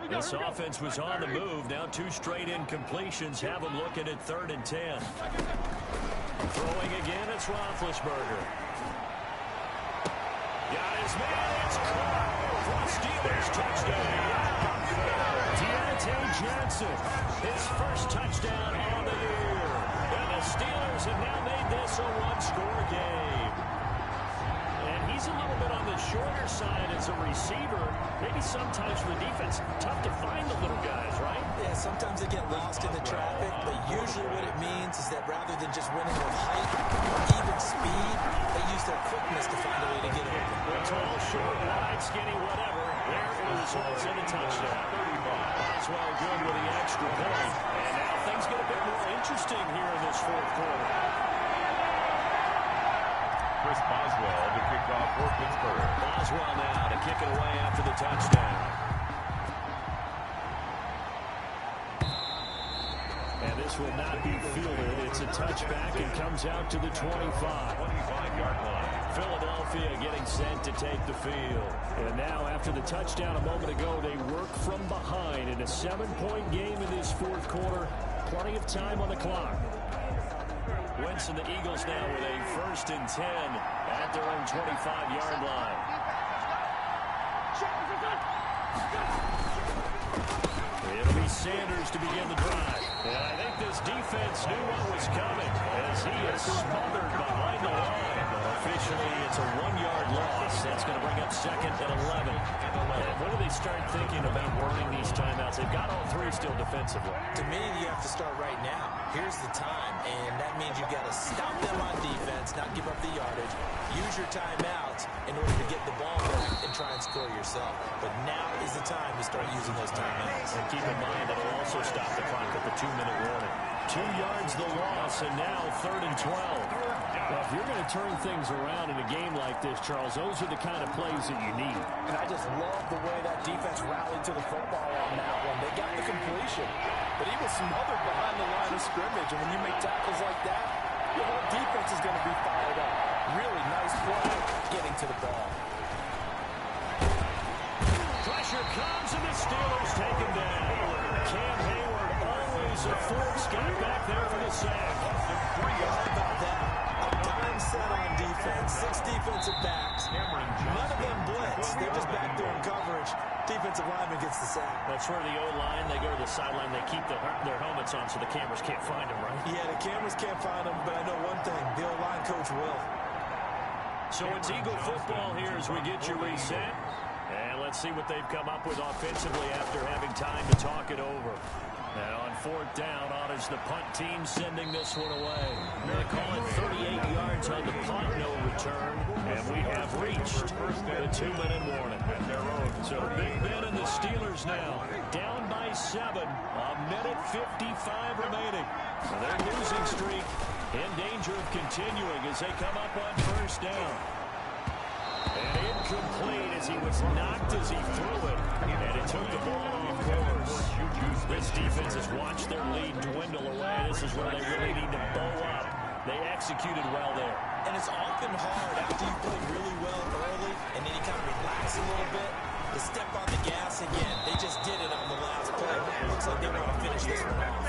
This offense was on the move. Now 2 straight incompletions have them looking at 3rd and 10. Throwing again, it's Roethlisberger. Got his man. It's caught for the Steelers touchdown. Deontay Johnson, his first touchdown on the year. And the Steelers have now made this a 1-score game. And he's a little bit on the shorter side as a receiver. Maybe sometimes for the defense, tough to find the little guys, right?
Yeah, sometimes they get lost in the traffic, but usually what it means is that rather than just winning with height or even speed, they use their quickness to find a way to get open.
Tall, short, wide, skinny, whatever. There it results in a touchdown. Boswell good with the extra point. And now things get a bit more interesting here in this 4th quarter.
Chris Boswell to kick off for Pittsburgh.
Boswell now to kick it away after the touchdown. And this will not be fielded. It's a touchback and comes out to the 25-yard line. Philadelphia getting set to take the field. And now after the touchdown a moment ago, they work from behind in a 7-point game in this 4th quarter. Plenty of time on the clock. Wentz and the Eagles now with a 1st and 10 at their own 25-yard line. It'll be Sanders to begin the drive. And I think this defense knew what was coming as he is smothered behind the line. Officially, it's a 1-yard loss. That's going to bring up 2nd and 11. And when do they start thinking about burning these timeouts? They've got all 3 still defensively.
To me, you have to start right now. Here's the time, and that means you've got to stop them on defense, not give up the yardage. Use your timeouts in order to get the ball back and try and score yourself. But now is the time to start using those timeouts.
And keep in mind that it'll also stop the clock at the 2-minute warning. 2 yards the loss, and now 3rd and 12. Well, if you're going to turn things around in a game like this, Charles, those are the kind of plays that you need.
And I just love the way that defense rallied to the football on that one. They got the completion, but he was smothered behind the line of scrimmage. And when you make tackles like that, your whole defense is going to be fired up. Really nice play getting to the ball.
Pressure comes, and the Steelers take him down. Cam Hayward, always a force, got back there for the sack.
How about that? A dime Same set on defense. 6 defensive backs. None of them blitz. They're just backdoor coverage. Defensive lineman gets the sack.
That's where the O-line, they go to the sideline, they keep their helmets on so the cameras can't find them, right?
Yeah, the cameras can't find them, but I know one thing. The O-line coach will.
So it's Eagle football here as we get you reset. And let's see what they've come up with offensively after having time to talk it over. And on 4th down, honors the punt team sending this one away. They call it 38 yards on the punt, no return. And we have reached the 2-minute warning. So Big Ben and the Steelers now down by 7. A minute 55 remaining. So their losing streak in danger of continuing as they come up on 1st down. And incomplete as he was knocked as he threw it. And it took the ball off course. This defense has watched their lead dwindle away. This is where they really need to bow up. They executed well there.
And it's often hard after you play really well early and then you kind of relax a little bit to step on the gas again. They just did it on the last play. Looks like they want to finish this one off.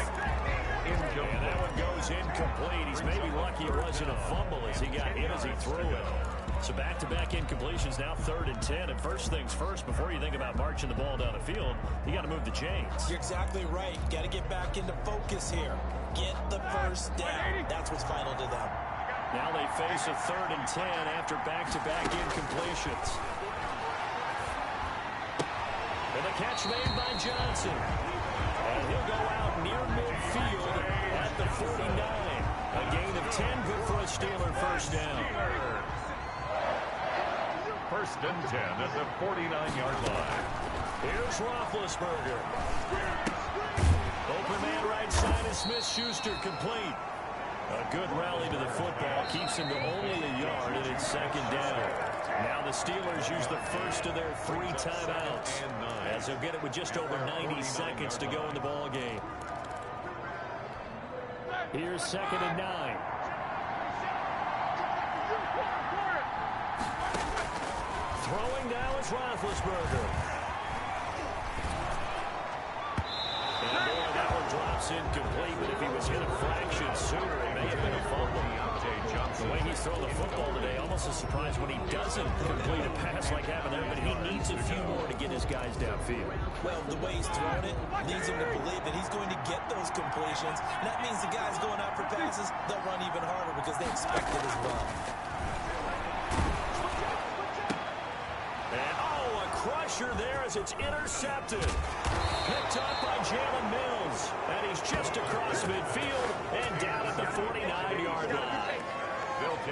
And that one goes incomplete. He's maybe lucky it wasn't a fumble as he got hit as he threw it. So back-to-back incompletions, now 3rd and 10. And first things first, before you think about marching the ball down the field, you got to move the chains.
You're exactly right. Got to get back into focus here. Get the first down. That's what's vital to them.
Now they face a 3rd and 10 after back-to-back incompletions. And the catch made by Johnson. And he'll go out near midfield at the 49. A gain of 10, good for a Steeler first down.
1st and 10 at the 49-yard line.
Here's Roethlisberger. Open man right side is Smith-Schuster complete. A good rally to the football keeps him to only a yard, and it's 2nd down. Now the Steelers use the first of their 3 timeouts as they'll get it with just over 90 seconds to go in the ball game. Here's 2nd and 9. Throwing down is Roethlisberger. And boy, that one drops incomplete, but if he was hit a fraction sooner, it may have been a fumble. The way he's throwing the football today, almost a surprise when he doesn't complete a pass like happened there, but he needs a few more to get his guys downfield.
Well, the way he's throwing it leads him to believe that he's going to get those completions. And that means the guys going out for passes, they'll run even harder because they expect it as well.
And, oh, a crusher there as it's intercepted. Picked up by Jalen Mills. And he's just across midfield and down at the 49-yard line.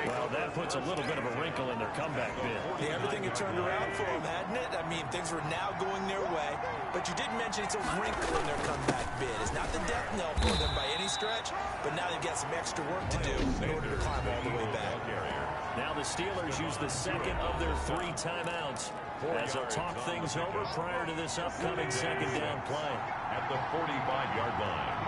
Well, that puts a little bit of a wrinkle in their comeback bid.
Yeah, everything had turned around for them, hadn't it? I mean, things were now going their way. But you did mention it's a wrinkle in their comeback bid. It's not the death knell for them by any stretch, but now they've got some extra work to do in order to climb all the way back.
Now the Steelers use the 2nd of their 3 timeouts as they'll talk things over prior to this upcoming 2nd down play.
At the 45-yard line.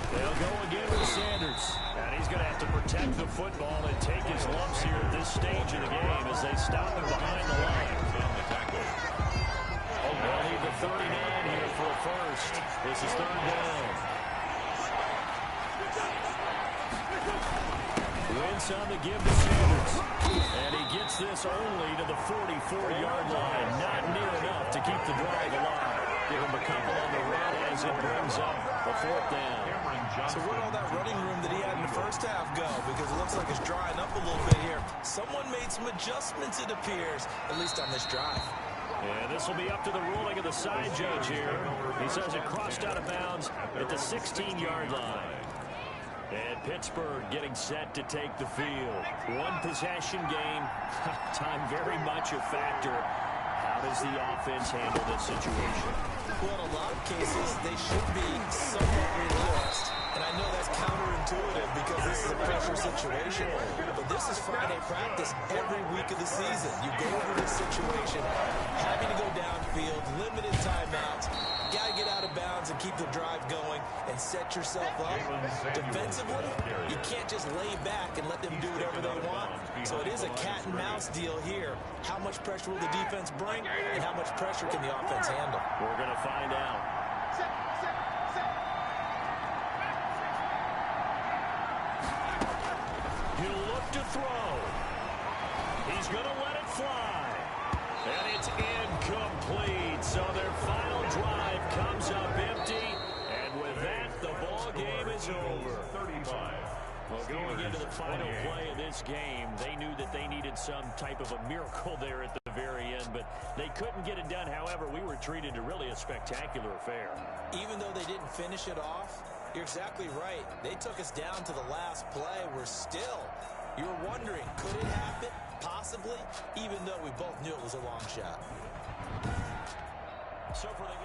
They'll go again with Sanders. And he's going to have to protect the football and take his lumps here at this stage of the game as they stop him behind the line. They'll need the 39 here for a first. This is 3rd down. Wentz on the give to Sanders. And he gets this only to the 44-yard line. Not near enough to keep the drive alive. Give him a couple on the run as it brings up the 4th down.
So where'd all that running room that he had in the first half go? Because it looks like it's drying up a little bit here. Someone made some adjustments, it appears, at least on this drive.
And this will be up to the ruling of the side judge here. He says it crossed out of bounds at the 16-yard line. And Pittsburgh getting set to take the field. 1 possession game. Time very much a factor. How does the offense handle this situation?
Well, in a lot of cases, they should be somewhat relaxed. And I know that's counterintuitive because this is a pressure situation. But this is Friday practice every week of the season. You go into this situation, having to go downfield, limited timeouts, got to get out of bounds and keep the drive going and set yourself up. Defensively, you can't just lay back and let them do whatever they want. So it is a cat and mouse deal here. How much pressure will the defense bring and how much pressure can the offense handle?
We're going to find out. He'll look to throw. He's going to let it fly. And it's incomplete. So their final drive comes up empty. And with that, the ball game is over.
35.
Well, going into the final play of this game, they knew that they needed some type of a miracle there at the very end, but they couldn't get it done. However, we were treated to really a spectacular affair.
Even though they didn't finish it off, you're exactly right. They took us down to the last play. You're wondering, could it happen? Possibly, even though we both knew it was a long shot.
So for the